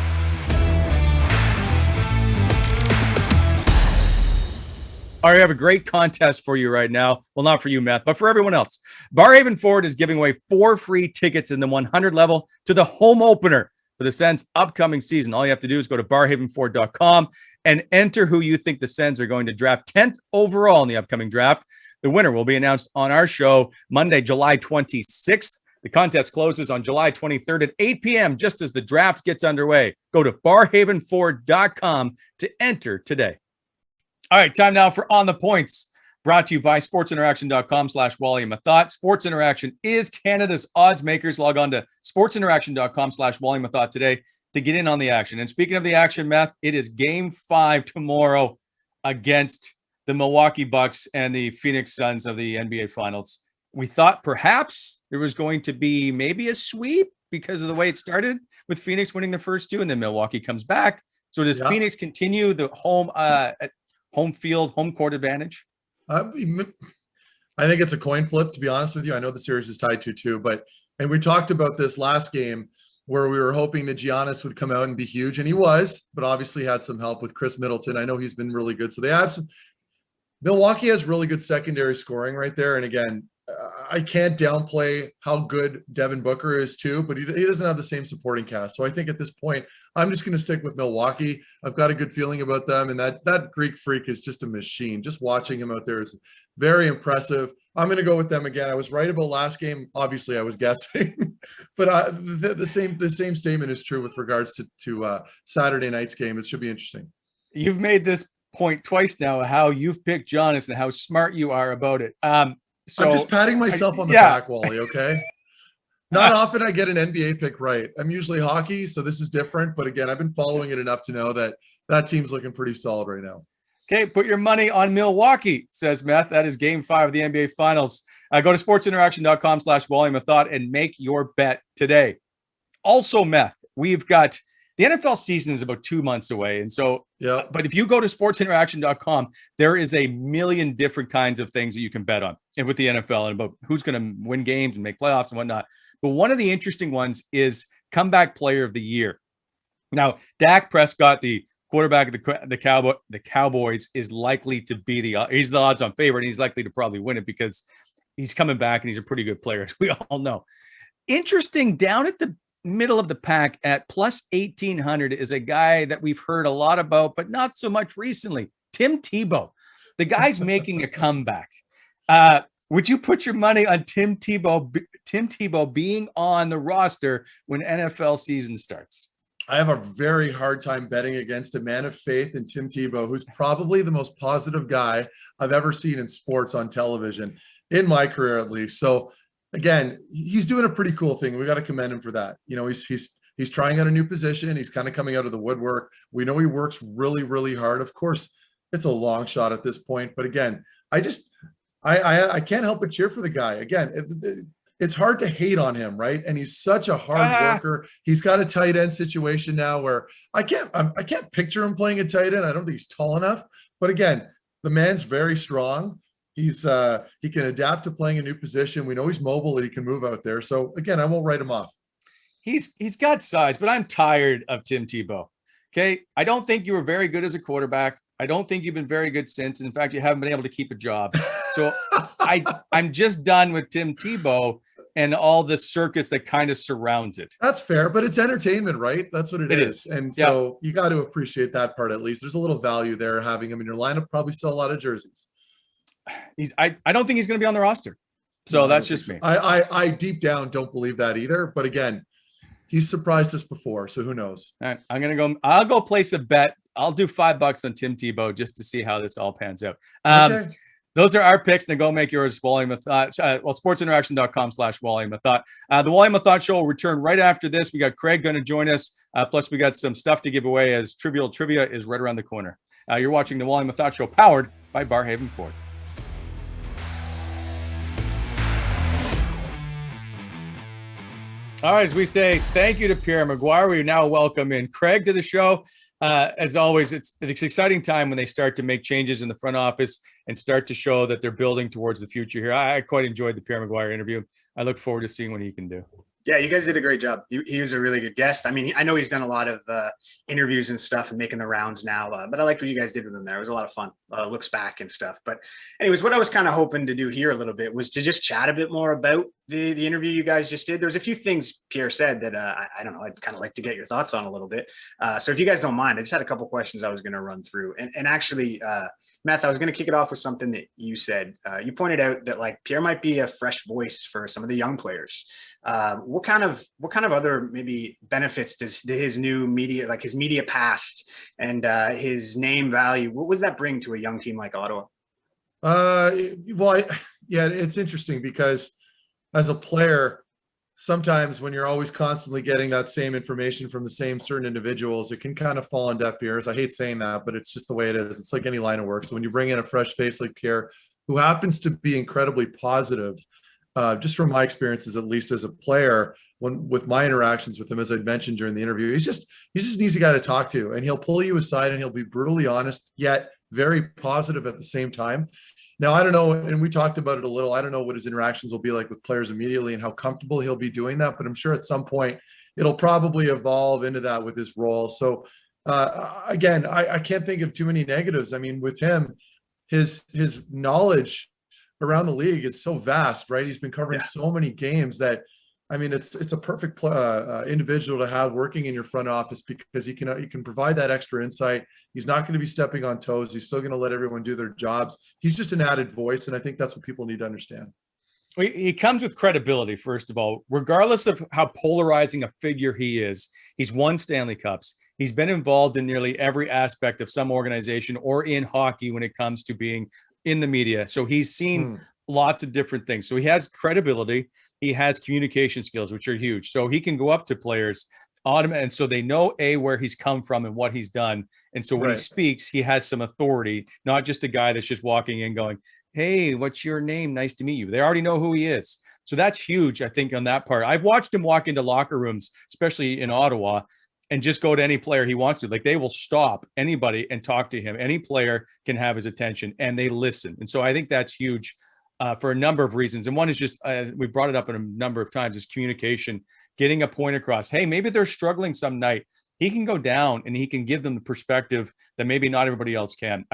B: All right, I have a great contest for you right now. Well, not for you, Meth, but for everyone else. Barhaven Ford is giving away 4 free tickets in the 100 level to the home opener for the Sens' upcoming season. All you have to do is go to barhavenford.com and enter who you think the Sens are going to draft 10th overall in the upcoming draft. The winner will be announced on our show Monday, July 26th. The contest closes on July 23rd at 8 p.m. just as the draft gets underway. Go to barhavenford.com to enter today. All right, time now for On the Points, brought to you by sportsinteraction.com/Wally and Methot. Sports Interaction is Canada's odds makers. Log on to sportsinteraction.com/Wally and Methot today to get in on the action. And speaking of the action, Meth, it is Game 5 tomorrow against the Milwaukee Bucks and the Phoenix Suns of the NBA Finals. We thought perhaps there was going to be maybe a sweep because of the way it started with Phoenix winning the first 2, and then Milwaukee comes back. So does Phoenix continue the home field, home court advantage?
C: I think it's a coin flip, to be honest with you. I know the series is tied 2-2, and we talked about this last game where we were hoping that Giannis would come out and be huge, and he was, but obviously had some help with Chris Middleton. I know he's been really good. So they have some. Milwaukee has really good secondary scoring right there. And again, I can't downplay how good Devin Booker is too, but he doesn't have the same supporting cast. So I think at this point, I'm just going to stick with Milwaukee. I've got a good feeling about them. And that Greek freak is just a machine. Just watching him out there is very impressive. I'm going to go with them again. I was right about last game. Obviously, I was guessing, but the same statement is true with regards to Saturday night's game. It should be interesting.
B: You've made this point twice now, how you've picked Giannis and how smart you are about it. So
C: I'm just patting myself on the back, Wally, okay? Not often I get an NBA pick right. I'm usually hockey, so this is different. But again, I've been following it enough to know that team's looking pretty solid right now.
B: Okay, put your money on Milwaukee, says Meth. That is Game 5 of the NBA Finals. Go to sportsinteraction.com/Wally Methot and make your bet today. Also, Meth, we've got the NFL season is about 2 months away. And so, but if you go to sportsinteraction.com, there is a million different kinds of things that you can bet on and with the NFL and about who's going to win games and make playoffs and whatnot. But one of the interesting ones is comeback player of the year. Now, Dak Prescott, the quarterback of the Cowboys, is likely to be he's the odds-on favorite, and he's likely to probably win it because he's coming back and he's a pretty good player, as we all know. Interesting, down at the middle of the pack at plus 1,800 is a guy that we've heard a lot about, but not so much recently. Tim Tebow. The guy's making a comeback. Would you put your money on Tim Tebow being on the roster when NFL season starts?
C: I have a very hard time betting against a man of faith in Tim Tebow, who's probably the most positive guy I've ever seen in sports on television, in my career at least. So again, he's doing a pretty cool thing. We got to commend him for that. You know, he's He's trying out a new position. He's kind of coming out of the woodwork. We know he works really, really hard. Of course, it's a long shot at this point. But again, I can't help but cheer for the guy. Again, it's hard to hate on him, right? And he's such a hard worker. He's got a tight end situation now where I can't picture him playing a tight end. I don't think he's tall enough. But again, the man's very strong. He can adapt to playing a new position. We know he's mobile and he can move out there. So again, I won't write him off.
B: He's got size, but I'm tired of Tim Tebow. Okay. I don't think you were very good as a quarterback. I don't think you've been very good since. And in fact, you haven't been able to keep a job. So I'm just done with Tim Tebow and all the circus that kind of surrounds it.
C: That's fair, but it's entertainment, right? That's what it is. And so you got to appreciate that part at least. There's a little value there having him in your lineup. Probably sell a lot of jerseys.
B: I don't think he's going to be on the roster. So that's just me.
C: I deep down don't believe that either. But again, he's surprised us before, so who knows? All
B: right, I'll go place a bet. I'll do $5 on Tim Tebow just to see how this all pans out.
C: Okay.
B: Those are our picks. Now go make yours. Wally and Methot. sportsinteraction.com/Wally and Methot. The Wally and Methot Show will return right after this. We got Craig going to join us. Plus, we got some stuff to give away as Trivial Trivia is right around the corner. You're watching the Wally and Methot Show, powered by Barrhaven Ford. All right, as we say thank you to Pierre Mcguire, we now welcome in Craig to the show. As always, it's an exciting time when they start to make changes in the front office and start to show that they're building towards the future here. I quite enjoyed the Pierre Mcguire interview. I look forward to seeing what he can do.
E: Yeah, you guys did a great job. He was a really good guest. I mean, I know he's done a lot of interviews and stuff and making the rounds now, but I liked what you guys did with him there. It was a lot of fun, looks back and stuff. But anyways, what I was kind of hoping to do here a little bit was to just chat a bit more about the interview you guys just did. There's a few things Pierre said that I don't know, I'd kind of like to get your thoughts on a little bit. So if you guys don't mind, I just had a couple questions I was going to run through. And actually, Meth, I was going to kick it off with something that you said. You pointed out that like Pierre might be a fresh voice for some of the young players. What kind of other maybe benefits does his new media, like his media past and his name value, what would that bring to a young team like Ottawa?
C: It's interesting because as a player, sometimes when you're always constantly getting that same information from the same certain individuals, it can kind of fall on deaf ears. I hate saying that, but it's just the way it is. It's like any line of work. So when you bring in a fresh face like Pierre, who happens to be incredibly positive, just from my experiences, at least as a player, with my interactions with him, as I mentioned during the interview, he's just an easy guy to talk to, and he'll pull you aside and he'll be brutally honest, yet very positive at the same time. Now, I don't know, and we talked about it a little, I don't know what his interactions will be like with players immediately and how comfortable he'll be doing that, but I'm sure at some point it'll probably evolve into that with his role. So again, I can't think of too many negatives. I mean, with him, his knowledge around the league is so vast, right? He's been covering so many games that, I mean, it's a perfect individual to have working in your front office because he can provide that extra insight. He's not going to be stepping on toes. He's still going to let everyone do their jobs. He's just an added voice, and I think that's what people need to understand.
B: He comes with credibility, first of all, regardless of how polarizing a figure he is. He's won Stanley Cups. He's been involved in nearly every aspect of some organization or in hockey when it comes to being in the media. So he's seen lots of different things. So he has credibility. He has communication skills, which are huge. So he can go up to players and so they know where he's come from and what he's done. And so when he speaks, he has some authority, not just a guy that's just walking in going, "Hey, what's your name? Nice to meet you." They already know who he is. So that's huge, I think, on that part. I've watched him walk into locker rooms, especially in Ottawa, and just go to any player he wants to. Like, they will stop anybody and talk to him. Any player can have his attention, and they listen. And so I think that's huge for a number of reasons. And one is just, we brought it up a number of times, is communication, getting a point across. Hey, maybe they're struggling some night. He can go down and he can give them the perspective that maybe not everybody else can.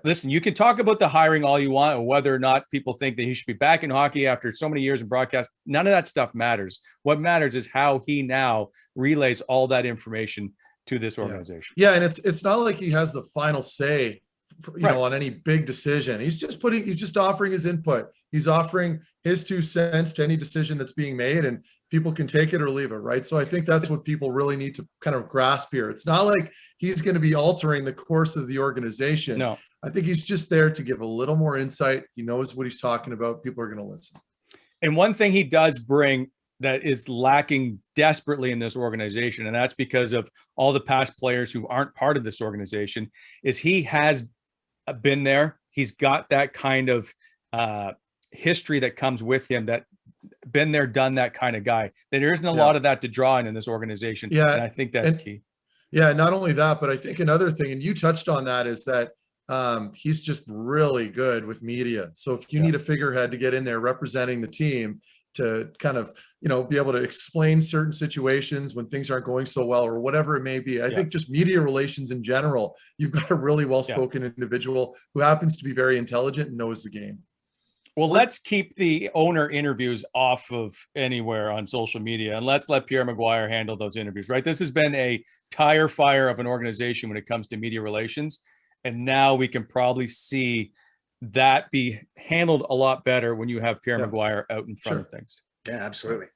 B: Listen, you can talk about the hiring all you want, or whether or not people think that he should be back in hockey after so many years in broadcast. None of that stuff matters. What matters is how he now relays all that information to this organization.
C: Yeah, and it's not like he has the final say, you know, on any big decision. He's just offering his input. He's offering his 2 cents to any decision that's being made, and people can take it or leave it, right? So I think that's what people really need to kind of grasp here. It's not like he's going to be altering the course of the organization.
B: No,
C: I think he's just there to give a little more insight. He knows what he's talking about. People are going to listen.
B: And one thing he does bring that is lacking desperately in this organization, and that's because of all the past players who aren't part of this organization, is he has been there. He's got that kind of history that comes with him, that been there, done that kind of guy. There isn't a lot of that to draw in this organization.
C: Yeah.
B: And I think that's key.
C: Yeah. Not only that, but I think another thing, and you touched on that, is that he's just really good with media. So if you need a figurehead to get in there representing the team to kind of, be able to explain certain situations when things aren't going so well or whatever it may be. I think just media relations in general, you've got a really well-spoken individual who happens to be very intelligent and knows the game.
B: Well, let's keep the owner interviews off of anywhere on social media, and let's let Pierre Mcguire handle those interviews, right? This has been a tire fire of an organization when it comes to media relations. And now we can probably see that be handled a lot better when you have Pierre Mcguire out in front of things.
E: Yeah, absolutely.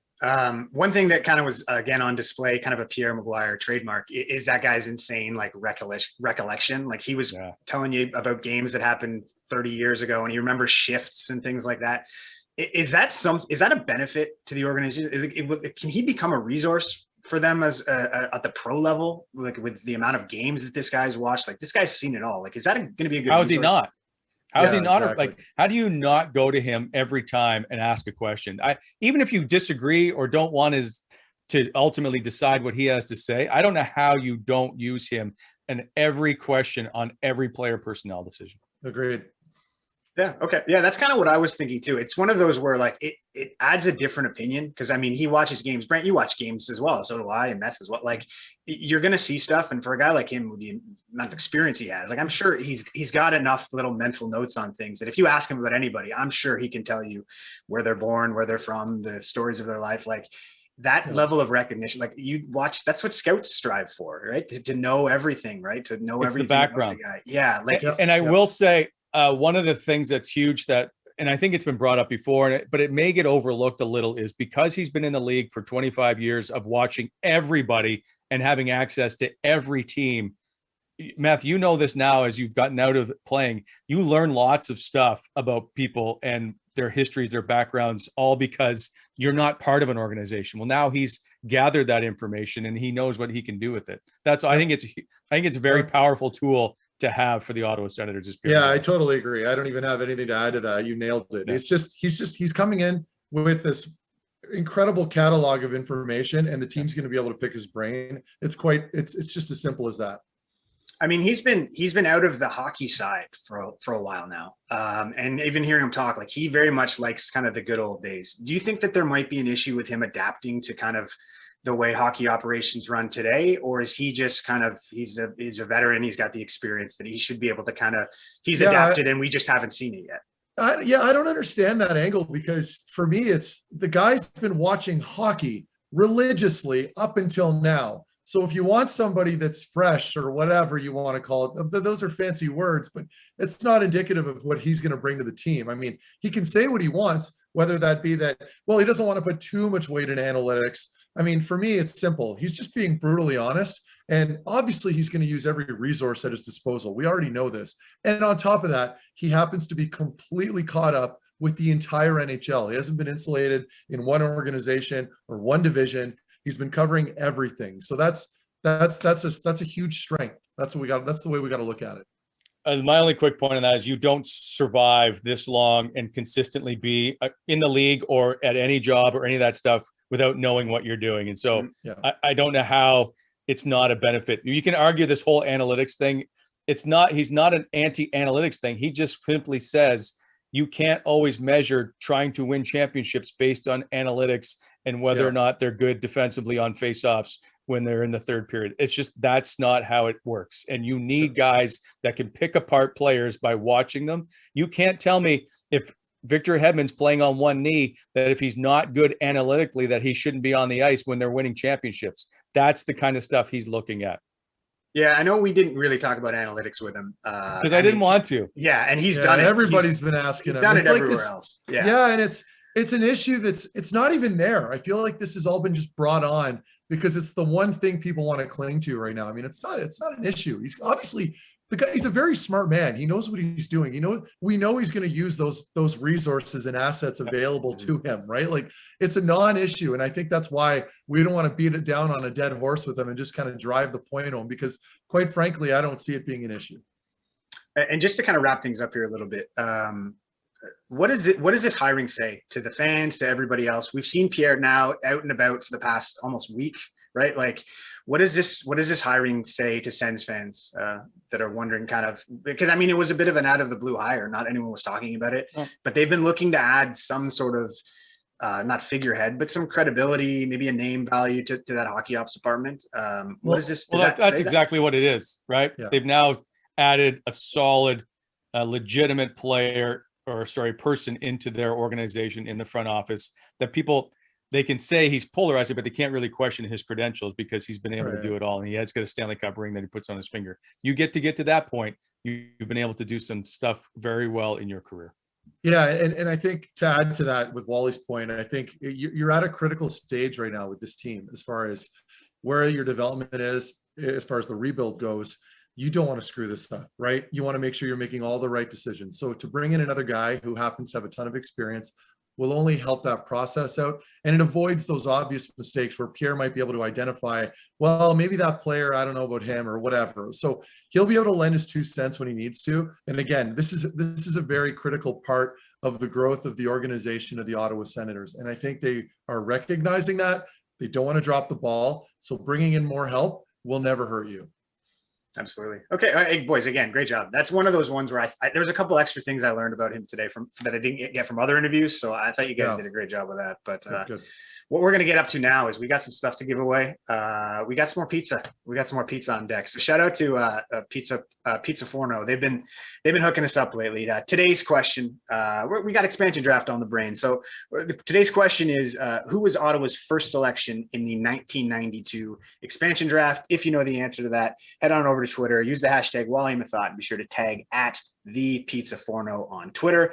E: One thing that kind of was, again, on display, kind of a Pierre Mcguire trademark, is that guy's insane, like, recollection. Like, he was telling you about games that happened 30 years ago, and he remembers shifts and things like that. Is that a benefit to the organization? Can he become a resource for them as at the pro level, like, with the amount of games that this guy's watched? Like, this guy's seen it all. Like, is that going to be a good
B: How is he
E: resource?
B: not? How is he not?
C: Exactly.
B: Like, how do you not go to him every time and ask a question? Even if you disagree or don't want to ultimately decide what he has to say, I don't know how you don't use him in every question on every player personnel decision.
C: Agreed.
E: Yeah. Okay. Yeah. That's kind of what I was thinking too. It's one of those where, like, it adds a different opinion. Cause I mean, he watches games. Brent, you watch games as well. So do I, and Meth as well. Like, you're going to see stuff. And for a guy like him, with the amount of experience he has, like, I'm sure he's got enough little mental notes on things that if you ask him about anybody, I'm sure he can tell you where they're born, where they're from, the stories of their life. Like, that level of recognition, like, you watch, that's what scouts strive for, right? To know everything, right? To know everything.
B: The background.
E: About the guy. Yeah. Like,
B: and I will say, one of the things that's huge and I think it's been brought up before, but it may get overlooked a little, is because he's been in the league for 25 years of watching everybody and having access to every team. Matt, you know this now as you've gotten out of playing. You learn lots of stuff about people and their histories, their backgrounds, all because you're not part of an organization. Well, now he's gathered that information and he knows what he can do with it. I think it's a very powerful tool to have for the Ottawa Senators.
C: Yeah, I totally agree. I don't even have anything to add to that. You nailed it. Yeah. He's coming in with this incredible catalog of information, and the team's going to be able to pick his brain. It's just as simple as that.
E: I mean, he's been out of the hockey side for a while now. And even hearing him talk, like, he very much likes kind of the good old days. Do you think that there might be an issue with him adapting to kind of the way hockey operations run today? Or is he just kind of, he's a veteran, he's got the experience that he should be able to he's adapted and we just haven't seen it yet?
C: I don't understand that angle, because for me, it's the guy's been watching hockey religiously up until now. So if you want somebody that's fresh, or whatever you want to call it, those are fancy words, but it's not indicative of what he's going to bring to the team. I mean, he can say what he wants, whether that be that, well, he doesn't want to put too much weight in analytics. I mean, for me, it's simple. He's just being brutally honest. And obviously, he's going to use every resource at his disposal. We already know this. And on top of that, he happens to be completely caught up with the entire NHL. He hasn't been insulated in one organization or one division. He's been covering everything. So that's a huge strength. That's the way we got to look at it.
B: My only quick point on that is you don't survive this long and consistently be in the league or at any job or any of that stuff without knowing what you're doing. And so I don't know how it's not a benefit. You can argue this whole analytics thing. He's not an anti-analytics thing. He just simply says you can't always measure trying to win championships based on analytics and whether or not they're good defensively on faceoffs when they're in the third period. It's just, that's not how it works. And you need guys that can pick apart players by watching them. You can't tell me if Victor Hedman's playing on one knee that if he's not good analytically that he shouldn't be on the ice when they're winning championships. That's the kind of stuff he's looking at.
E: Yeah, I know we didn't really talk about analytics with him
B: because I didn't want to.
E: Yeah, and he's done it.
C: Everybody's been asking him.
E: Done
C: it's
E: it
C: like
E: everywhere
C: this,
E: else.
C: Yeah, and it's an issue it's not even there. I feel like this has all been just brought on because it's the one thing people want to cling to right now. I mean, it's not an issue. He's obviously the guy, he's a very smart man. He knows what he's doing. We know he's going to use those resources and assets available to him, right? Like, it's a non-issue. And I think that's why we don't want to beat it down on a dead horse with him and just kind of drive the point home, because quite frankly, I don't see it being an issue.
E: And just to kind of wrap things up here a little bit, what does this hiring say to the fans, to everybody else? We've seen Pierre now out and about for the past almost week, right? Like, what does this hiring say to Sens fans that are wondering, kind of, because I mean, it was a bit of an out of the blue hire. Not anyone was talking about it, but they've been looking to add some sort of not figurehead, but some credibility, maybe a name value to that hockey ops department. What is this?
B: Well, that's exactly what it is, right? Yeah. They've now added a solid, legitimate person into their organization in the front office that they can say he's polarizing, but they can't really question his credentials because he's been able to do it all. And he has got a Stanley Cup ring that he puts on his finger. You get to that point, you've been able to do some stuff very well in your career.
C: Yeah. And I think to add to that with Wally's point, I think you're at a critical stage right now with this team, as far as where your development is, as far as the rebuild goes. You don't want to screw this up, right? You want to make sure you're making all the right decisions. So to bring in another guy who happens to have a ton of experience will only help that process out. And it avoids those obvious mistakes where Pierre might be able to identify, well, maybe that player, I don't know about him or whatever. So he'll be able to lend his 2 cents when he needs to. And again, this is a very critical part of the growth of the organization of the Ottawa Senators. And I think they are recognizing that. They don't want to drop the ball. So bringing in more help will never hurt you.
E: Absolutely. Okay, hey, boys, again, great job. That's one of those ones where there was a couple extra things I learned about him today that I didn't get from other interviews. So I thought you guys did a great job with that. But
C: good.
E: What we're going to get up to now is we got some stuff to give away. We got some more pizza. We got some more pizza on deck. So shout out to Pizza Forno. They've been hooking us up lately. Today's question, we got expansion draft on the brain. So today's question is, who was Ottawa's first selection in the 1992 expansion draft? If you know the answer to that, head on over to Twitter, use the hashtag Wally and Methot, and be sure to tag at the Pizza Forno on Twitter.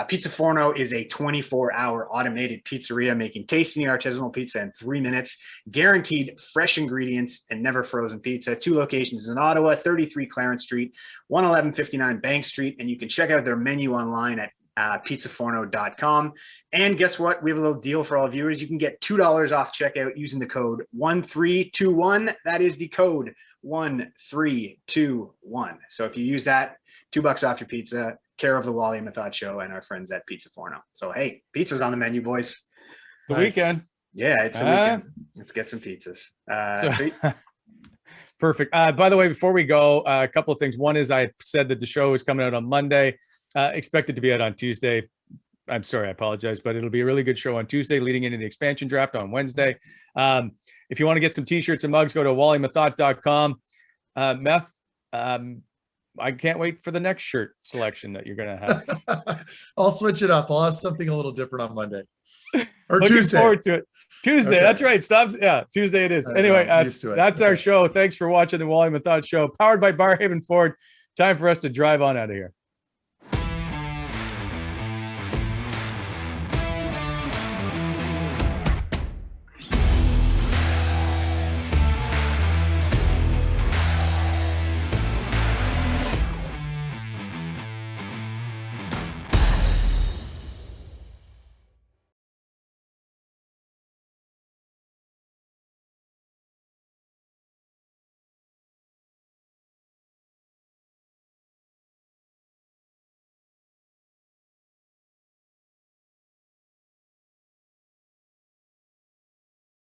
E: Pizza Forno is a 24-hour automated pizzeria making tasty artisanal pizza in 3 minutes, guaranteed fresh ingredients and never frozen pizza. 2 locations in Ottawa, 33 Clarence Street, 11159 Bank Street, and you can check out their menu online at pizzaforno.com. And guess what? We have a little deal for all viewers. You can get $2 off checkout using the code 1321. That is the code 1321. So if you use that, $2 off your pizza, care of the Wally and Methot Show and our friends at Pizza Forno. So hey, pizza's on the menu, boys.
B: The weekend.
E: Yeah, it's the weekend. Let's get some pizzas.
B: Perfect. By the way, before we go, a couple of things. One is I said that the show is coming out on Monday. Expect it to be out on Tuesday. I'm sorry, I apologize, but it'll be a really good show on Tuesday, leading into the expansion draft on Wednesday. If you want to get some t-shirts and mugs, go to wallymethot.com. Meth, I can't wait for the next shirt selection that you're going to have.
C: I'll switch it up. I'll have something a little different on Monday or
B: Looking
C: Tuesday.
B: Forward to it. Tuesday. Okay. That's right. Stops. Yeah. Tuesday it is. Anyway, that's our show. Thanks for watching the Wally and Methot Show, powered by Barhaven Ford. Time for us to drive on out of here.